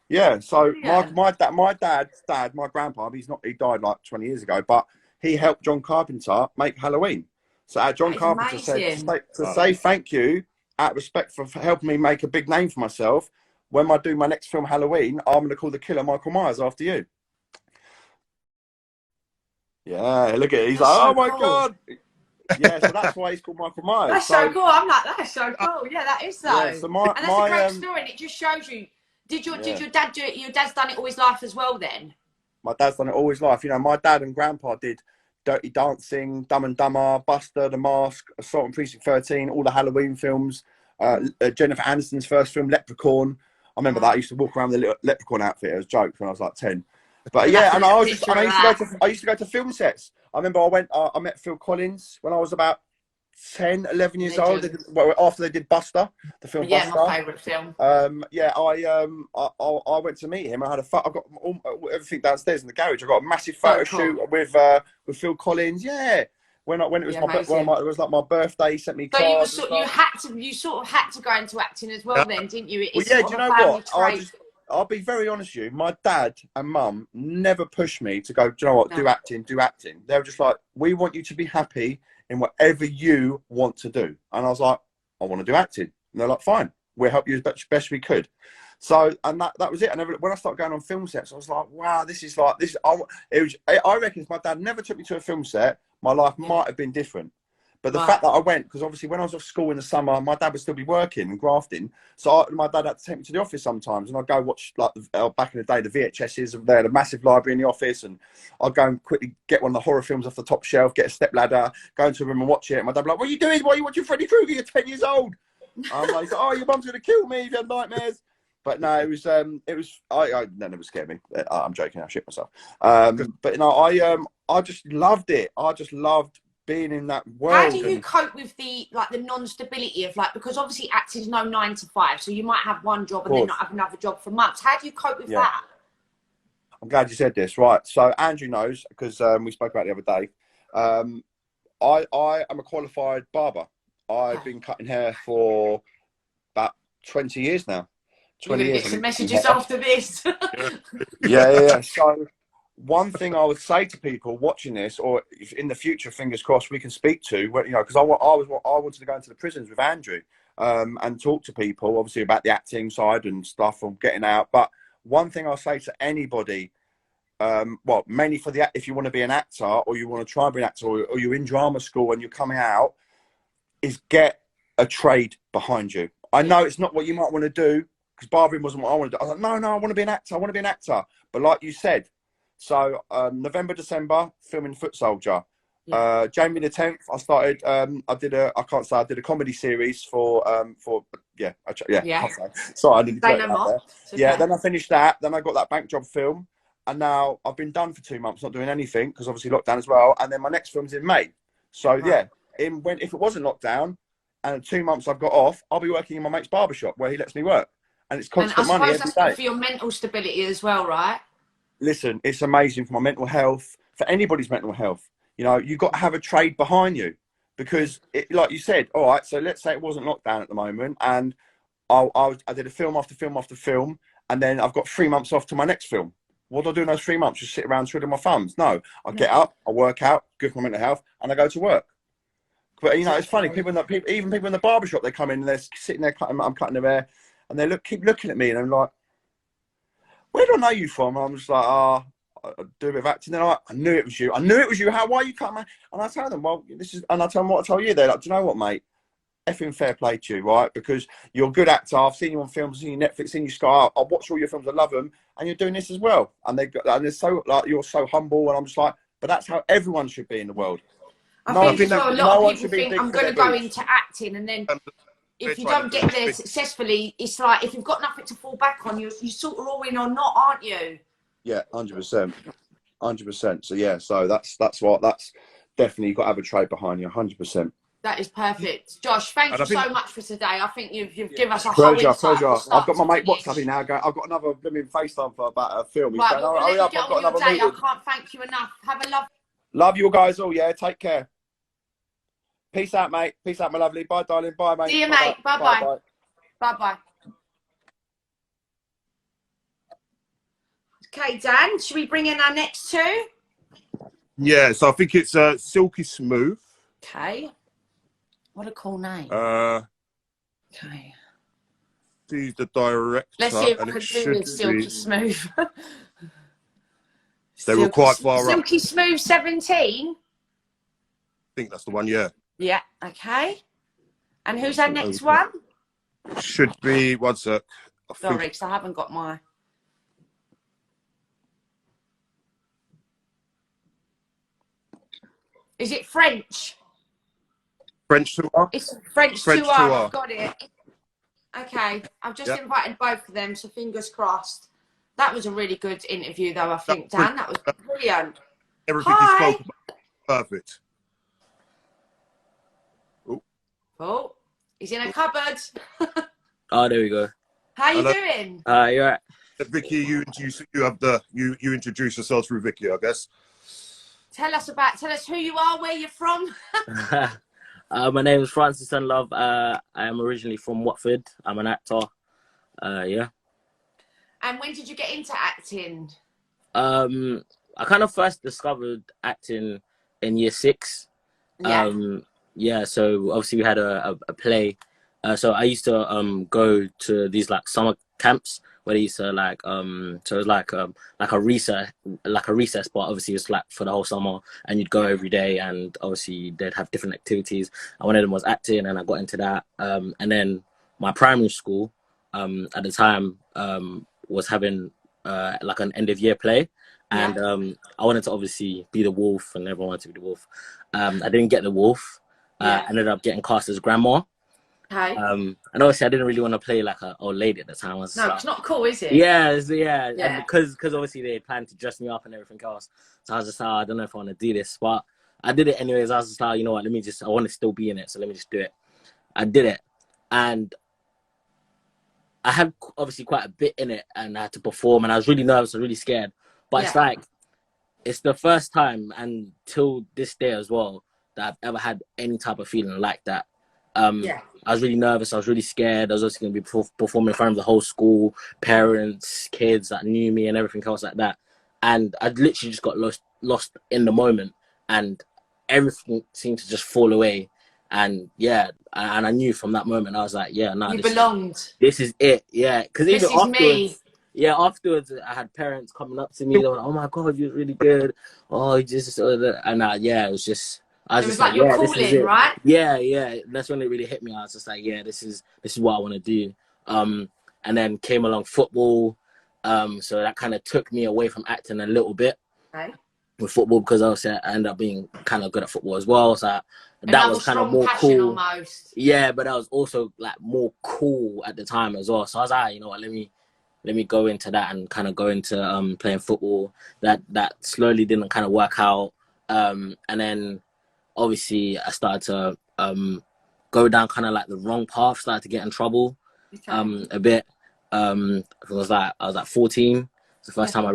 Yeah. So my dad's dad, my grandpa, he died like 20 years ago, but he helped John Carpenter make Halloween. So John Carpenter said to say thank you, out of respect for helping me make a big name for myself. When I do my next film, Halloween, I'm going to call the killer Michael Myers after you. Yeah, look at it. He's like, oh my God. Yeah, so that's why he's called Michael Myers. That's so cool. I'm like, that's so cool. Yeah, that is so. Yeah, so and that's a great story, and it just shows you. Did your dad do it? Your dad's done it all his life as well, then? My dad's done it all his life. You know, my dad and grandpa did Dirty Dancing, Dumb and Dumber, Buster, The Mask, Assault on Precinct 13, all the Halloween films. Jennifer Aniston's first film, Leprechaun. I remember that. I used to walk around with a little leprechaun outfit as a joke when I was like 10. But yeah, and I used to go to film sets. I remember I met Phil Collins when I was about 10, 11 years old. After they did Buster, the film Buster. Yeah, my favourite film. I went to meet him. I got everything downstairs in the garage. I got a massive photo shoot with Phil Collins. Yeah. When it was it was like my birthday, he sent me cards. So you sort of had to go into acting as well, then, didn't you? Well, yeah. Do you know what? I'll be very honest with you. My dad and mum never pushed me to go, do you know what, do acting. They were just like, we want you to be happy in whatever you want to do. And I was like, I want to do acting. And they're like, fine, we'll help you as best we could. So, and that was it. And when I started going on film sets, I was like, wow, I reckon if my dad never took me to a film set, my life might have been different. But the fact that I went, because obviously when I was off school in the summer, my dad would still be working and grafting. So my dad had to take me to the office sometimes, and I'd go watch, like, back in the day, the VHSs. They had a massive library in the office, and I'd go and quickly get one of the horror films off the top shelf, get a stepladder, go into a room and watch it. And my dad would be like, what are you doing? Why are you watching Freddy Krueger? You're 10 years old. I'm like, oh, your mum's going to kill me if you have nightmares. But no, it was that never scared me. I'm joking, I shit myself. But you know, I just loved it. I just loved being in that world. How do you cope with the non-stability of, like, because obviously acting's no 9 to 5, so you might have one job and then not have another job for months. How do you cope with that? I'm glad you said this. Right, so Andrew knows, because we spoke about it the other day. I am a qualified barber. I've been cutting hair for about 20 years now. 20 You're going to years. get some messages after this. Yeah. So one thing I would say to people watching this, or if in the future, fingers crossed, we can speak to, you know, because I wanted to go into the prisons with Andrew and talk to people, obviously, about the acting side and stuff from getting out. But one thing I'll say to anybody, well, mainly for if you want to be an actor or you want to try and be an actor or you're in drama school and you're coming out, is get a trade behind you. I know it's not what you might want to do, because barbering wasn't what I wanted to do. I was like, no, I want to be an actor. I want to be an actor. But like you said, so November, December, filming Foot Soldier. Yeah. January the 10th, I started. I did a comedy series for. Sorry, I didn't say that there. Okay. Yeah, then I finished that. Then I got that bank job film, and now I've been done for 2 months, not doing anything because obviously lockdown as well. And then my next film's in May. So yeah, if it wasn't lockdown, and 2 months I've got off, I'll be working in my mate's barbershop where he lets me work, and it's constant money every day. And I suppose that's good for your mental stability as well, right? Listen, it's amazing for my mental health, for anybody's mental health. You know, you've got to have a trade behind you because, like you said, all right, so let's say it wasn't lockdown at the moment and I did a film after film after film and then I've got 3 months off to my next film. What do I do in those 3 months? Just sit around twiddling my thumbs? No, I get up, I work out, good for my mental health, and I go to work. But, you know, it's funny, even people in the barbershop, they come in and they're sitting there, I'm cutting their hair, and they keep looking at me and I'm like, where do I know you from? And I'm just like, I do a bit of acting. They're like, I knew it was you. I knew it was you. Why are you cutting my... And I tell them, well, and I tell them what I told you. They're like, do you know what, mate? Effing fair play to you, right? Because you're a good actor. I've seen you on films, I've seen you Netflix, seen you Sky. I watch all your films. I love them. And you're doing this as well. And they're so, like, you're so humble. And I'm just like, but that's how everyone should be in the world. I think a lot of people think I'm going to go into acting and then if you don't get there successfully, it's like if you've got nothing to fall back on, you sort of all in or not, aren't you? Yeah, 100%. 100%. So yeah, so that's definitely, you've got to have a trade behind you, 100%. That is perfect. Josh, thank you so much for today. I think you've given us a pleasure. I've got my mate WhatsApping now going, I've got another FaceTime for about a film. He's going, well, hurry up, I've got another meeting. I can't thank you enough. Have a love you guys all, yeah, take care. Peace out, mate. Peace out, my lovely. Bye, darling. Bye, mate. See you, mate. Bye-bye. Bye-bye. Okay, Dan, should we bring in our next two? Yeah, so I think it's Silky Smooth. Okay. What a cool name. Okay. She's the director. Let's see if I can do this Silky Smooth. They were quite far up. Silky Smooth 17? I think that's the one, yeah. Yeah, okay. And who's our next one? Should be, one sec. Sorry, because I haven't got my... Is it French? French Tour? It's French Tour, I've got it. Okay, I've just invited both of them, so fingers crossed. That was a really good interview, though, I think, Dan. That was brilliant. Everything you spoke about, perfect. Oh, he's in a cupboard. Oh, there we go. How you doing? You're right. Vicky, you introduce yourself through Vicky, I guess. Tell us who you are, where you're from. My name is Francis Love. I am originally from Watford. I'm an actor. Yeah. And when did you get into acting? I kind of first discovered acting in year 6. Yeah. Yeah, so obviously we had a play. So I used to go to these like summer camps where they used to like so it was like a recess but obviously it's like for the whole summer and you'd go every day and obviously they'd have different activities and one of them was acting and I got into that. And then my primary school at the time was having like an end of year play. And I wanted to obviously be the wolf and everyone wanted to be the wolf. I didn't get the wolf. Ended up getting cast as grandma. Okay. And obviously I didn't really want to play like an old lady at the time. No, it's not cool, is it? Yeah. And because obviously they had planned to dress me up and everything else. So I was just like, I don't know if I want to do this. But I did it anyways. I was just like, you know what, I want to still be in it. So let me just do it. I did it. And I had obviously quite a bit in it and I had to perform and I was really nervous and really scared. But it's like, it's the first time, and till this day as well, that I've ever had any type of feeling like that. Yeah. I was really nervous. I was really scared. I was also going to be performing in front of the whole school, parents, kids that knew me, and everything else like that. And I literally just got lost in the moment, and everything seemed to just fall away. And yeah, and I knew from that moment, I was like, yeah, no, You belonged. this is it. Yeah, because This even is afterwards, me. yeah, afterwards, I had parents coming up to me. They were like, "Oh my God, you're really good." Oh, you just and yeah, it was just. I was It was just like like, your yeah, this is calling, it. right? Yeah, yeah. That's when it really hit me. I was just like, yeah, this is what I want to do. And then came along football. So that kind of took me away from acting a little bit Okay. with football, because I ended up being kind of good at football as well. So that Another was kind of strong more passion cool. almost. Yeah, but that was also like more cool at the time as well. So I was like, you know what, let me go into that and kind of go into playing football. That slowly didn't kind of work out. And then obviously I started to go down kind of like the wrong path, started to get in trouble a bit. I was like 14. It's the first time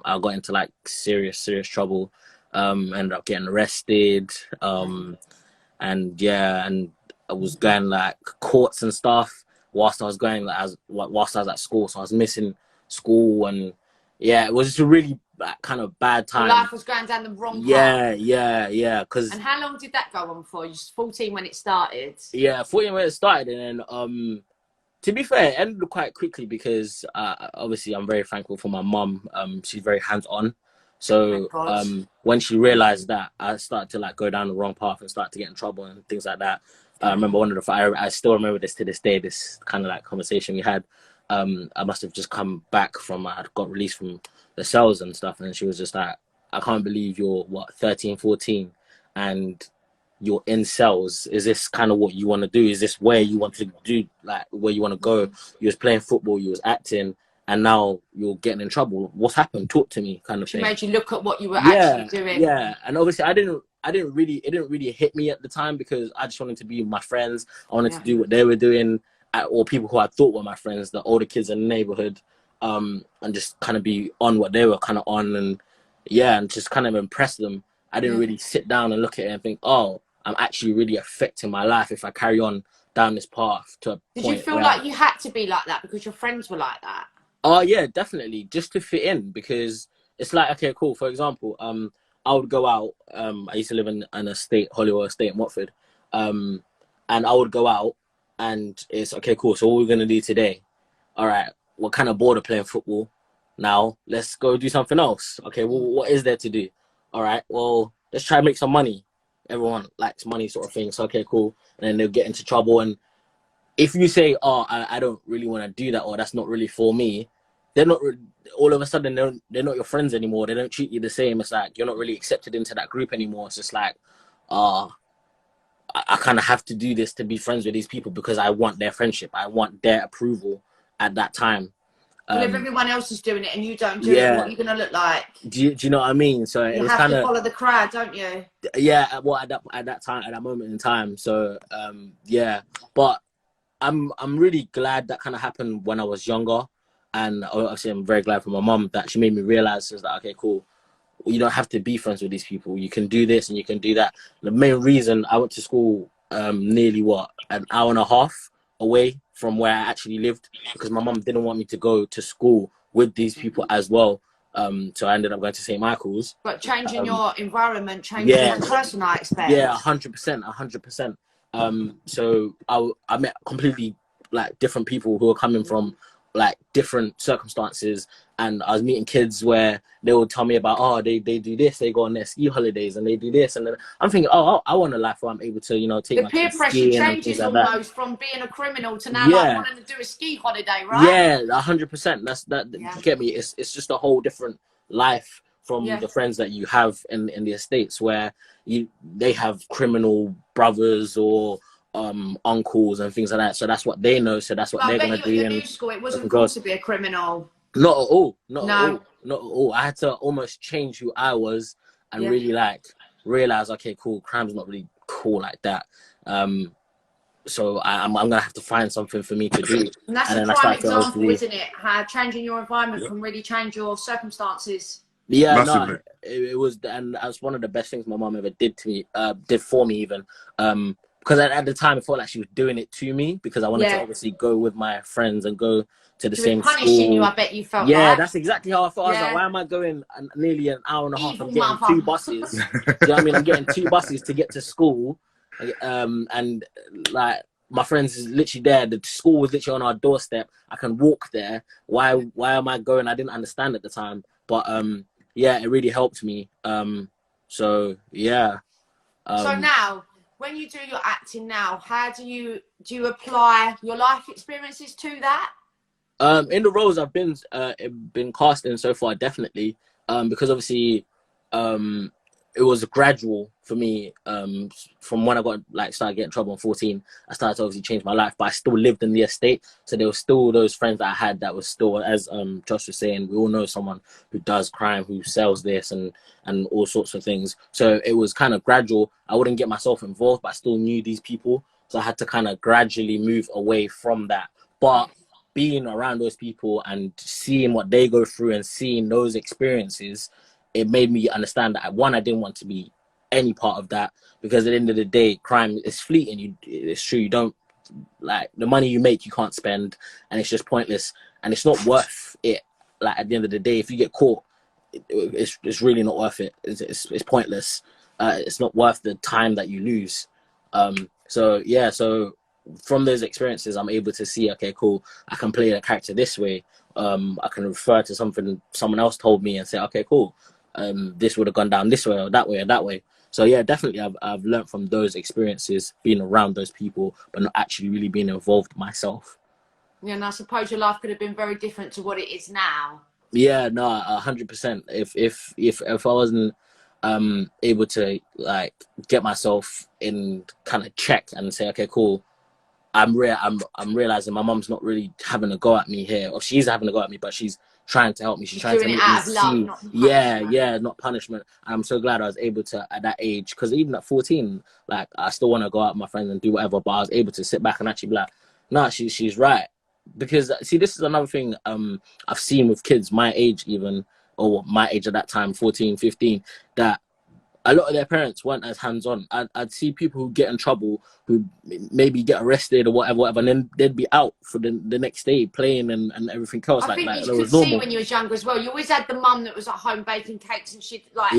I got into like serious trouble. Ended up getting arrested. And yeah, and I was going like courts and stuff whilst I was going whilst I was at school. So I was missing school, and yeah, it was just a really kind of bad time. Your life was going down the wrong path. Yeah. And how long did that go on for? You was 14 when it started. Yeah, 14 when it started, and then to be fair, it ended quite quickly because obviously I'm very thankful for my mum. She's very hands-on. So when she realized that, I started to like go down the wrong path and start to get in trouble and things like that. I remember I still remember this to this day, this kind of like conversation we had. I must have just come back from, I got released from the cells and stuff, and she was just like, I can't believe you're 13, 14 and you're in cells. Is this kind of what you want to do? Is this where you want to do, like where you want to go? You was playing football, you was acting, and now you're getting in trouble. What's happened? Talk to me, kind of thing. She made you look at what you were actually doing. Yeah, and obviously it didn't really hit me at the time because I just wanted to be with my friends. I wanted to do what they were doing, or people who I thought were my friends, the older kids in the neighborhood, and just kind of be on what they were kind of on, and just kind of impress them. I didn't really sit down and look at it and think, oh, I'm actually really affecting my life if I carry on down this path to a point. Did you feel like you had to be like that because your friends were like that? Oh yeah, definitely, just to fit in, because it's like, okay, cool. For example, I would go out. I used to live in an estate, Hollywood estate in Watford, and I would go out, and it's okay, cool. So what we're gonna do today? All right, we're kind of bored of playing football. Now let's go do something else. Okay, well, what is there to do? All right, well, let's try and make some money. Everyone likes money, sort of thing. So okay, cool. And then they'll get into trouble. And if you say, oh, I don't really want to do that, or that's not really for me, they're not all of a sudden they're not your friends anymore. They don't treat you the same. It's like you're not really accepted into that group anymore. It's just like, I kind of have to do this to be friends with these people because I want their friendship. I want their approval at that time. Well, if everyone else is doing it and you don't do it, what are you going to look like? Do you know what I mean? So you have to follow the crowd, don't you? Yeah, well, at that time, at that moment in time. So but I'm really glad that kind of happened when I was younger, and obviously I'm very glad for my mum that she made me realize is that, okay, cool, you don't have to be friends with these people. You can do this and you can do that. The main reason I went to school nearly an hour and a half away from where I actually lived, because my mum didn't want me to go to school with these people as well. So I ended up going to St. Michael's. But changing your environment changes your person, I expect. Yeah, 100%. So I met completely like different people who are coming from like different circumstances, and I was meeting kids where they would tell me about, oh, they do this, they go on their ski holidays and they do this, and then I'm thinking, oh, I want a life where I'm able to, take the peer pressure changes almost from being a criminal to now like wanting to do a ski holiday, right? Yeah, 100%. That's you get me. It's just a whole different life from the friends that you have in the estates, where they have criminal brothers or uncles and things like that. So that's what they know. So that's what they're gonna do. In the new school, it wasn't cool to be a criminal. Not at all. Not at all. I had to almost change who I was and really like realize, okay, cool, crime's not really cool like that. So I'm gonna have to find something for me to do. And that's a prime example, isn't it? How changing your environment can really change your circumstances. Yeah, Massively. no, it was, and that's one of the best things my mom ever did to me, did for me even. Because at the time, I felt like she was doing it to me because I wanted to obviously go with my friends and go to the She was same punishing school. you, I bet you felt Yeah, like. that's exactly how I felt. I was like, why am I going nearly an hour and a half? Evil I'm getting mother. 2 buses. Do you know what I mean? I'm getting 2 buses to get to school. And like my friends is literally there. The school was literally on our doorstep. I can walk there. Why am I going? I didn't understand at the time. But yeah, it really helped me. So yeah. So now, when you do your acting now, how do you apply your life experiences to that? In the roles I've been cast in so far, definitely. Because obviously, it was gradual for me. From when I got started getting in trouble at 14, I started to obviously change my life, but I still lived in the estate. So there were still those friends that I had that was still, as Josh was saying, we all know someone who does crime, who sells this and all sorts of things. So it was kind of gradual. I wouldn't get myself involved, but I still knew these people. So I had to kind of gradually move away from that. But being around those people and seeing what they go through and seeing those experiences, it made me understand that one, I didn't want to be any part of that, because at the end of the day, crime is fleeting. It's true. You don't, like, the money you make, you can't spend, and it's just pointless, and it's not worth it. Like, at the end of the day, if you get caught, it's really not worth it. It's pointless. It's not worth the time that you lose. So yeah, so from those experiences, I'm able to see, okay, cool, I can play the character this way. I can refer to something someone else told me and say, okay, cool, this would have gone down this way or that way or that way. So yeah, definitely I've learned from those experiences, being around those people, but not actually really being involved myself. Yeah, and I suppose your life could have been very different to what it is now. Yeah, no, 100%. If I wasn't able to like get myself in kind of check and say, okay, cool, I'm realizing my mom's not really having a go at me here, or she's having a go at me, but she's trying to help me. She's trying to doing make it me out of love, see. not punishment. Not punishment. And I'm so glad I was able to at that age, because even at 14, like, I still want to go out with my friends and do whatever, but I was able to sit back and actually be like, no, she's right. Because see, this is another thing I've seen with kids my age, even, or my age at that time, 14, 15, that a lot of their parents weren't as hands-on. I'd see people who get in trouble, who maybe get arrested or whatever, and then they'd be out for the next day playing and everything else. I think you that could was see normal. when you was younger as well. You always had the mum that was at home baking cakes, and she'd like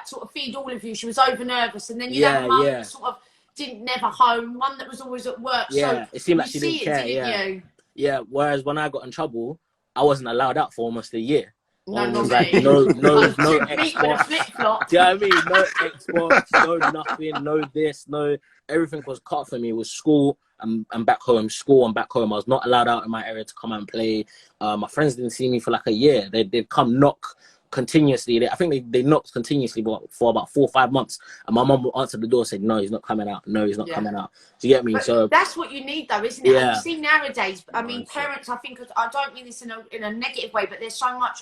sort of feed all of you. She was over nervous, and then you'd have a mum that sort of never home, one that was always at work. Yeah, so it seemed like she see didn't care. didn't you? Yeah. Whereas when I got in trouble, I wasn't allowed out for almost a year. No, It was not like me. no Feet with a Xbox. flip-flop. Do you know what I mean? No Xbox, no nothing, no this, no, everything was cut for me. It was school and back home, school and back home. I was not allowed out in my area to come and play. My friends didn't see me for like a year. They'd come knock continuously. I think they knocked continuously for about 4 or 5 months. And my mum would answer the door and say, no, he's not coming out. No, he's not coming out. Do you get me? But so that's what you need, though, isn't it? Yeah. You see nowadays, I mean, parents, I think, I don't mean this in a negative way, but there's so much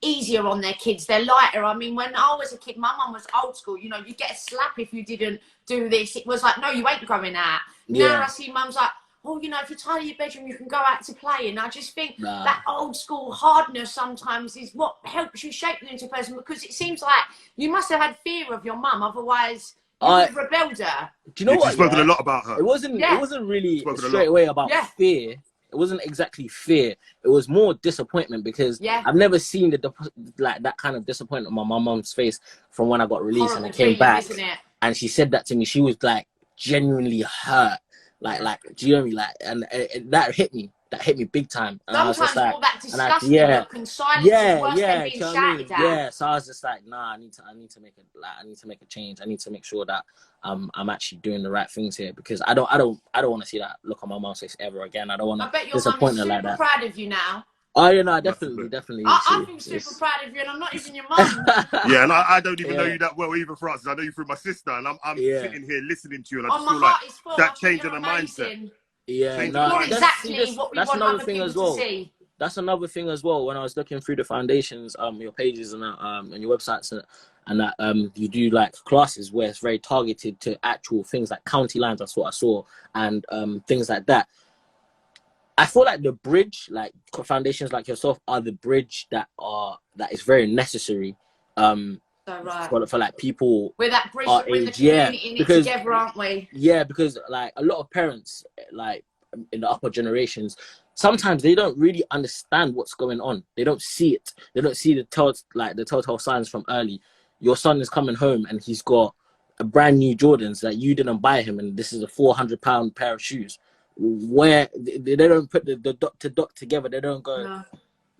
easier on their kids. They're lighter. I mean, when I was a kid, my mum was old school. You know, you get a slap if you didn't do this. It was like, no, you ain't going out. Now I see mums like, oh, you know, if you tidy your bedroom, you can go out to play. And I just think that old school hardness sometimes is what helps you shape you into a person, because it seems like you must have had fear of your mum, otherwise you would have rebelled her. Do you know what? You've spoken a lot about her. It wasn't really straight away about fear. It wasn't exactly fear. It was more disappointment, because I've never seen that kind of disappointment on my mom's face from when I got released. Horrible and I came back, isn't it? And she said that to me. She was like genuinely hurt. Like, do you know what I mean? Like, and that hit me. That hit me big time. And sometimes I was just like, all that disgusting look and silence is worse than being shouted at. Yeah, so I was just like, nah, I need to make a change. I need to make sure that I'm actually doing the right things here, because I don't want to see that look on my mom's face ever again. I don't want to disappoint her like that. I bet your mum is super proud of you now. Oh, yeah, no, definitely. I feel super proud of you, and I'm not even your mum. Yeah, and I don't even know you that well, even Francis. I know you through my sister, and I'm sitting here listening to you, and I just feel like that change in the mindset. Yeah, no, exactly what we want other people to see. That's another thing as well. When I was looking through the foundations, your pages and your websites and that, you do like classes where it's very targeted to actual things like county lines. That's what I saw, and things like that. I feel like the bridge, like foundations like yourself, are the bridge that is very necessary. So right. For like people. We're that bridge our to bring the age, community in because, it together, aren't we? Yeah, because like a lot of parents, like in the upper generations, sometimes they don't really understand what's going on. They don't see it. They don't see the telltale signs from early. Your son is coming home and he's got a brand new Jordans that you didn't buy him, and this is a £400 pair of shoes. Where they don't put the dot to dot together. They don't go. No.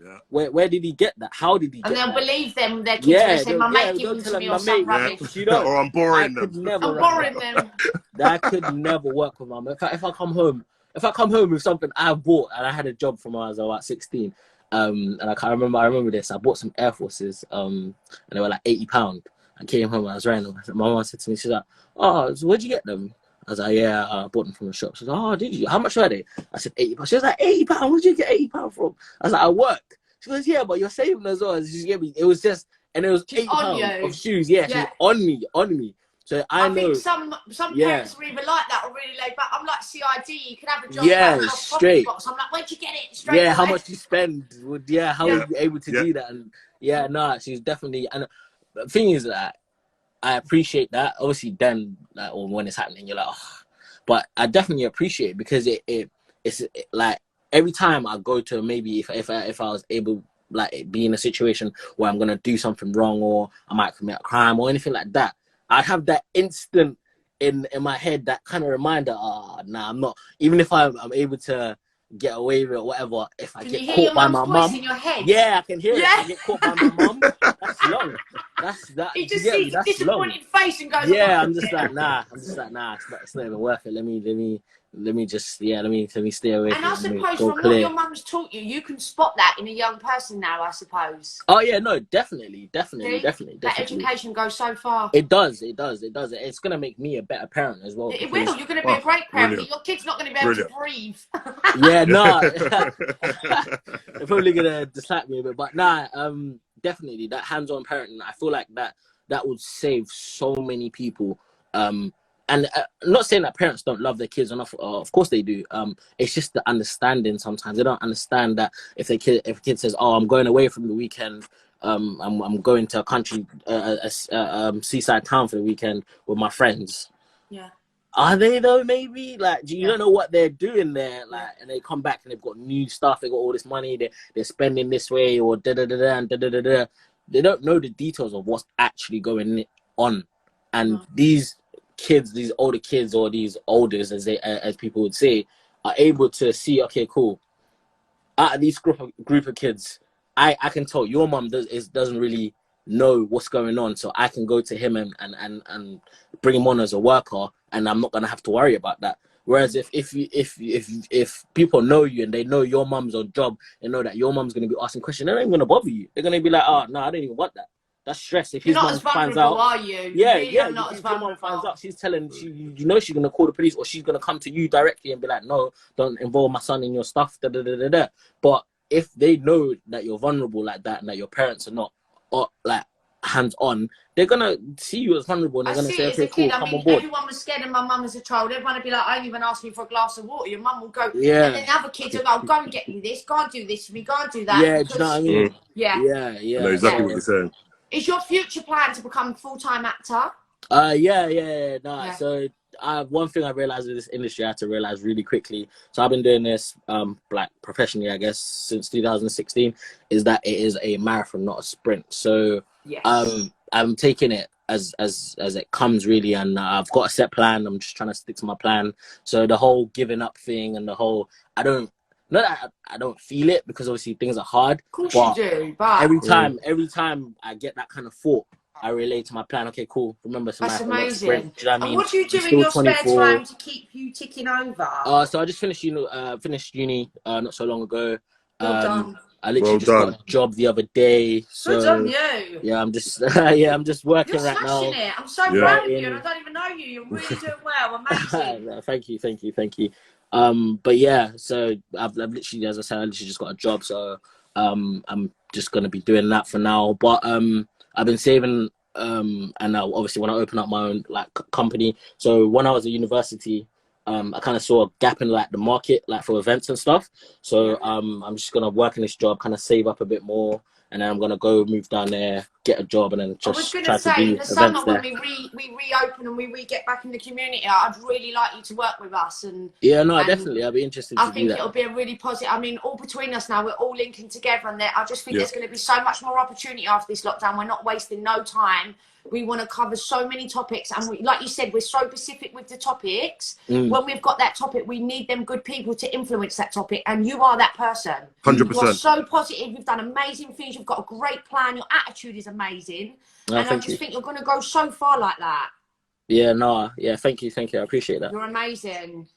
Yeah. Where did he get that? How did he get that? And they'll believe them. Their kids will say, "My mate gave them to me," or some rubbish. You know, or I'm borrowing them. I'm borrowing them. That could never work with mum. If I come home with something I bought, and I had a job from when I was about 16, and I remember this. I bought some Air Forces, and they were like £80. I came home and I was wearing them. My mum said to me, she's like, "Oh, so where'd you get them?" I was like, "Yeah, I bought them from the shop." She was like, "Oh, did you? How much were they?" I said, £80. She was like, £80? Where'd you get £80 from? I was like, "I work." She goes, "Yeah, but you're saving as well." She gave me, it was just, and it was £80 of shoes. Yeah, she's on me. So I know. Think some parents are either like that or really laid back. I'm like CID. You can have a job. Yeah, straight. Box. I'm like, where'd you get it? Straight. Yeah, away. how much you spend? How are you able to do that? And she's definitely. And the thing is that I appreciate that. Obviously, then or when it's happening, you're like, oh. But I definitely appreciate it because it's like every time I go to, maybe if I was able, like, be in a situation where I'm gonna do something wrong or I might commit a crime or anything like that, I'd have that instant in my head, that kind of reminder. Nah, I'm not. Even if I'm able to get away with it or whatever, if I get caught by my mum, I can hear it. If I get caught by my mum, that's long. That. He just sees a disappointed face and goes, "Yeah, I'm just like, nah. It's not even worth it. Let me just stay away." And I suppose from what your mum's taught you, you can spot that in a young person now, I suppose. Oh yeah, no, definitely. That education goes so far. It does. It's gonna make me a better parent as well. It will. You're gonna be a great parent, but your kid's not gonna be able to breathe. Yeah, nah. They're probably gonna slap me a bit, but nah. Definitely that hands-on parenting. I feel like that would save so many people. And I'm not saying that parents don't love their kids enough. Of course they do. It's just the understanding. Sometimes they don't understand that if a kid says, "Oh, I'm going away from the weekend. I'm going to a country, seaside town for the weekend with my friends." Yeah. Are they though? Maybe like you don't know what they're doing there. Like, and they come back and they've got new stuff. They got all this money. They're spending this way or da da da da da da da. They don't know the details of what's actually going on. And these kids, these older kids or these elders, as people would say, are able to see. Okay, cool. Out of these group of kids, I can tell your mum doesn't really know what's going on, so I can go to him and bring him on as a worker, and I'm not gonna have to worry about that. Whereas if people know you and they know your mum's on job, they know that your mum's gonna be asking questions, they're not even gonna bother you. They're gonna be like, "Oh no, I don't even want that." That's stress. If his mum finds out, are you? If your mum finds out, she's telling she's gonna call the police, or she's gonna come to you directly and be like, "No, don't involve my son in your stuff." Da da da da da. But if they know that you're vulnerable like that and that your parents are not, or like hands on, they're gonna see you as vulnerable and they're gonna say, "Okay, cool, come on board." Everyone was scared of my mum as a child. Everyone would be like, "I ain't even asking for a glass of water." Your mum will go, and then other kids will go, "Go and get me this. Go and do this for me. Go and do that." Yeah, do you know what I mean? Yeah. I know exactly what you're saying. Is your future plan to become a full-time actor? Yeah. So one thing I realized in this industry, I had to realize really quickly. So I've been doing this like professionally, I guess, since 2016. Is that it is a marathon, not a sprint. So I'm taking it as it comes, really, and I've got a set plan. I'm just trying to stick to my plan. So the whole giving up thing and the whole I don't feel it, because obviously things are hard. Of course you do, but every time I get that kind of thought, I relate to my plan. Okay, cool. Remember, that's amazing. Sprint, do you know what I mean? And what do you do in your spare time to keep you ticking over? So I just finished uni not so long ago. Well done. I literally just got a job the other day. So good on you. Yeah, I'm just I'm just working You're right now. It. I'm so proud of you, and I don't even know you. You're really doing well. Amazing. Thank you. But yeah, so I've literally, as I said, I literally just got a job, so I'm just gonna be doing that for now. But I've been saving, and now obviously when I open up my own like company. So when I was at university, I kind of saw a gap in like the market, like for events and stuff. So I'm just gonna work in this job, kind of save up a bit more, and then I'm gonna go move down there, get a job, and then just I was going try to say, to do in the summer events there. when we reopen and we get back in the community, I'd really like you to work with us. And Yeah, no, and definitely. I'd be interested I to do think that. it'll be a really positive. I mean, all between us now, we're all linking together, and I just think Yeah. there's going to be so much more opportunity after this lockdown. We're not wasting no time. We want to cover so many topics, and we, like you said, we're so specific with the topics. When we've got that topic, we need them good people to influence that topic, and you are that person. 100%. You are so positive. You've done amazing things. You've got a great plan. Your attitude is amazing, and I just think you're going to go so far like that. Yeah, no, yeah, thank you. I appreciate that. You're amazing.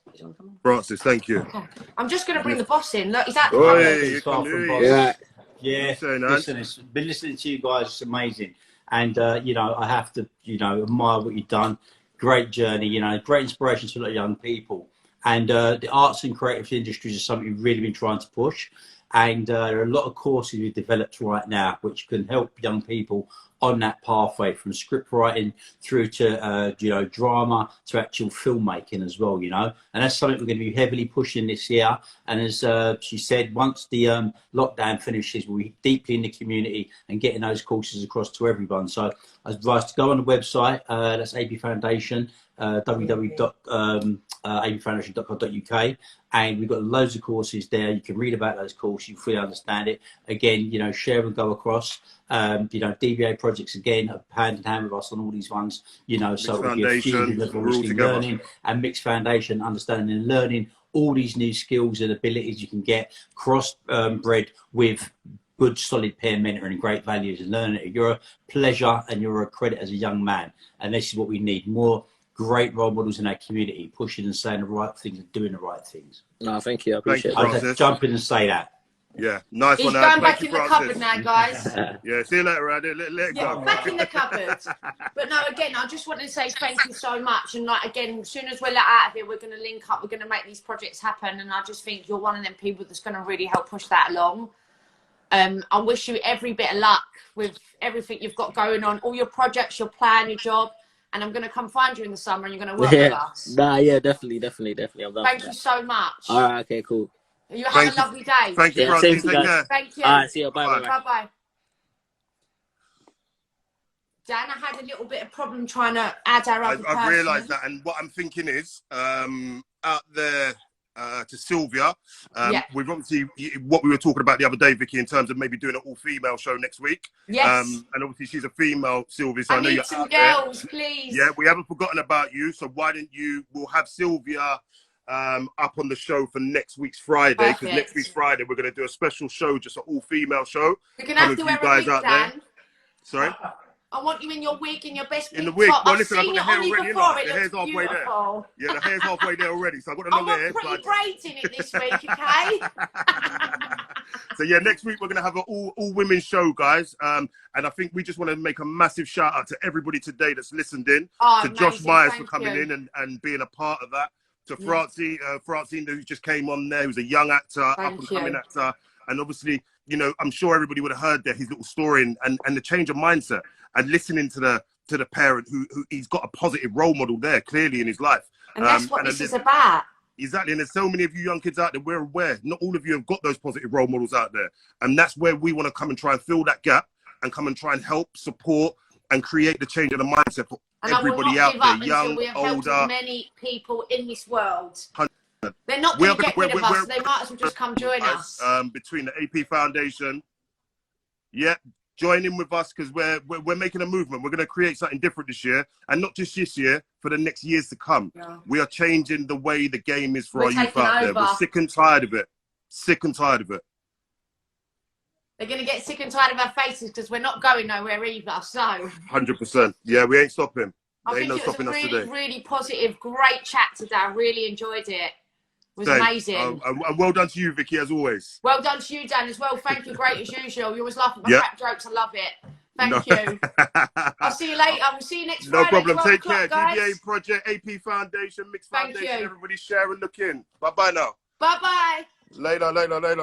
Francis, thank you. Okay. I'm just going to bring the boss in. Look, he's at the Oi, moment. you Far come from here, boss. Yeah. Yeah, saying, listen, it's been listening to you guys. It's amazing, and you know, I have to, you know, admire what you've done. Great journey, you know, great inspiration to a lot of young people. And the arts and creative industries is something we've really been trying to push. And there are a lot of courses we've developed right now which can help young people on that pathway, from script writing through to you know, drama, to actual filmmaking as well, you know. And that's something we're going to be heavily pushing this year. And as she said, once the lockdown finishes, we'll be deeply in the community and getting those courses across to everyone. So I advise to go on the website, that's AP Foundation, www.apfoundation.co.uk, and we've got loads of courses there. You can read about those courses, you fully understand it. Again, you know, share and go across. You know, DBA projects, again, hand in hand with us on all these ones, you know, so it'll be a fusion of obviously learning and mixed foundation, understanding and learning all these new skills and abilities you can get cross bred with good, solid peer mentoring and great values and learning. You're a pleasure and you're a credit as a young man. And this is what we need, more great role models in our community, pushing and saying the right things and doing the right things. No, thank you. I appreciate I'll it. just jump in and say that. Yeah, nice He's one. going back in the cupboard now, guys. Yeah, see you later, Raddy. Let it Yeah, go. back in the cupboard. But no, again, I just want to say thank you so much. And like, again, as soon as we're let out of here, we're going to link up. We're going to make these projects happen. And I just think you're one of them people that's going to really help push that along. I wish you every bit of luck with everything you've got going on, all your projects, your plan, your job. And I'm going to come find you in the summer and you're going to work with us. Nah, yeah, definitely. I'm done. Thank you so much. All right, okay, cool. You have a lovely day. Thank you, Francis. Take care. Thank you. All right, see you. Bye. Bye-bye. Dan, I had a little bit of problem trying to add our other person. I've realised that, and what I'm thinking is, out there to Sylvia, we've obviously, what we were talking about the other day, Vicky, in terms of maybe doing an all-female show next week. Yes. And obviously she's a female, Sylvia, so I know need you're some out girls, there. please. Yeah, we haven't forgotten about you, so why don't we'll have Sylvia up on the show for next week's Friday, because next week's Friday we're going to do a special show, just an all-female show. You're going to have to wear a wig, Dan. Sorry? I want you in your wig, in your best in the wig. top. Well, I've listen, seen I've got it the hair on you already. before. The hair's halfway there. Yeah, the hair's halfway there already. So I've got the long hair. I want pretty braids in it this week, okay? So yeah, next week we're gonna have an all women show, guys. And I think we just want to make a massive shout out to everybody today that's listened in. To Josh Myers for coming in and being a part of that. To Francine, who just came on there, who's a young actor, up and coming actor. And obviously, you know, I'm sure everybody would have heard his little story and the change of mindset and listening to the parent who he's got a positive role model there clearly in his life. And that's what this is about. Exactly, and there's so many of you young kids out there, we're aware, not all of you have got those positive role models out there. And that's where we want to come and try and fill that gap and come and try and help, support, and create the change in the mindset for everybody out there, young, we have older. helped many people in this world. 100%. They're not going to get rid of us, so they might as well just come join us. Between the AP Foundation, join in with us, because we're making a movement. We're going to create something different this year, and not just this year, for the next years to come. Yeah. We are changing the way the game is for our youth out there. We're sick and tired of it. Sick and tired of it. They're going to get sick and tired of our faces because we're not going nowhere either. So 100%. Yeah, we ain't stopping. I think it was a really, really positive, great chat today. I really enjoyed it. It was amazing. And well done to you, Vicky, as always. Well done to you, Dan, as well. Thank you. Great as usual. You always laugh at my crap jokes. I love it. Thank you. I'll see you later. We'll see you next Friday. No problem. Take care. Guys. DBA Project, AP Foundation, Mixed Foundation. Everybody share and look in. Bye-bye now. Bye-bye. Later.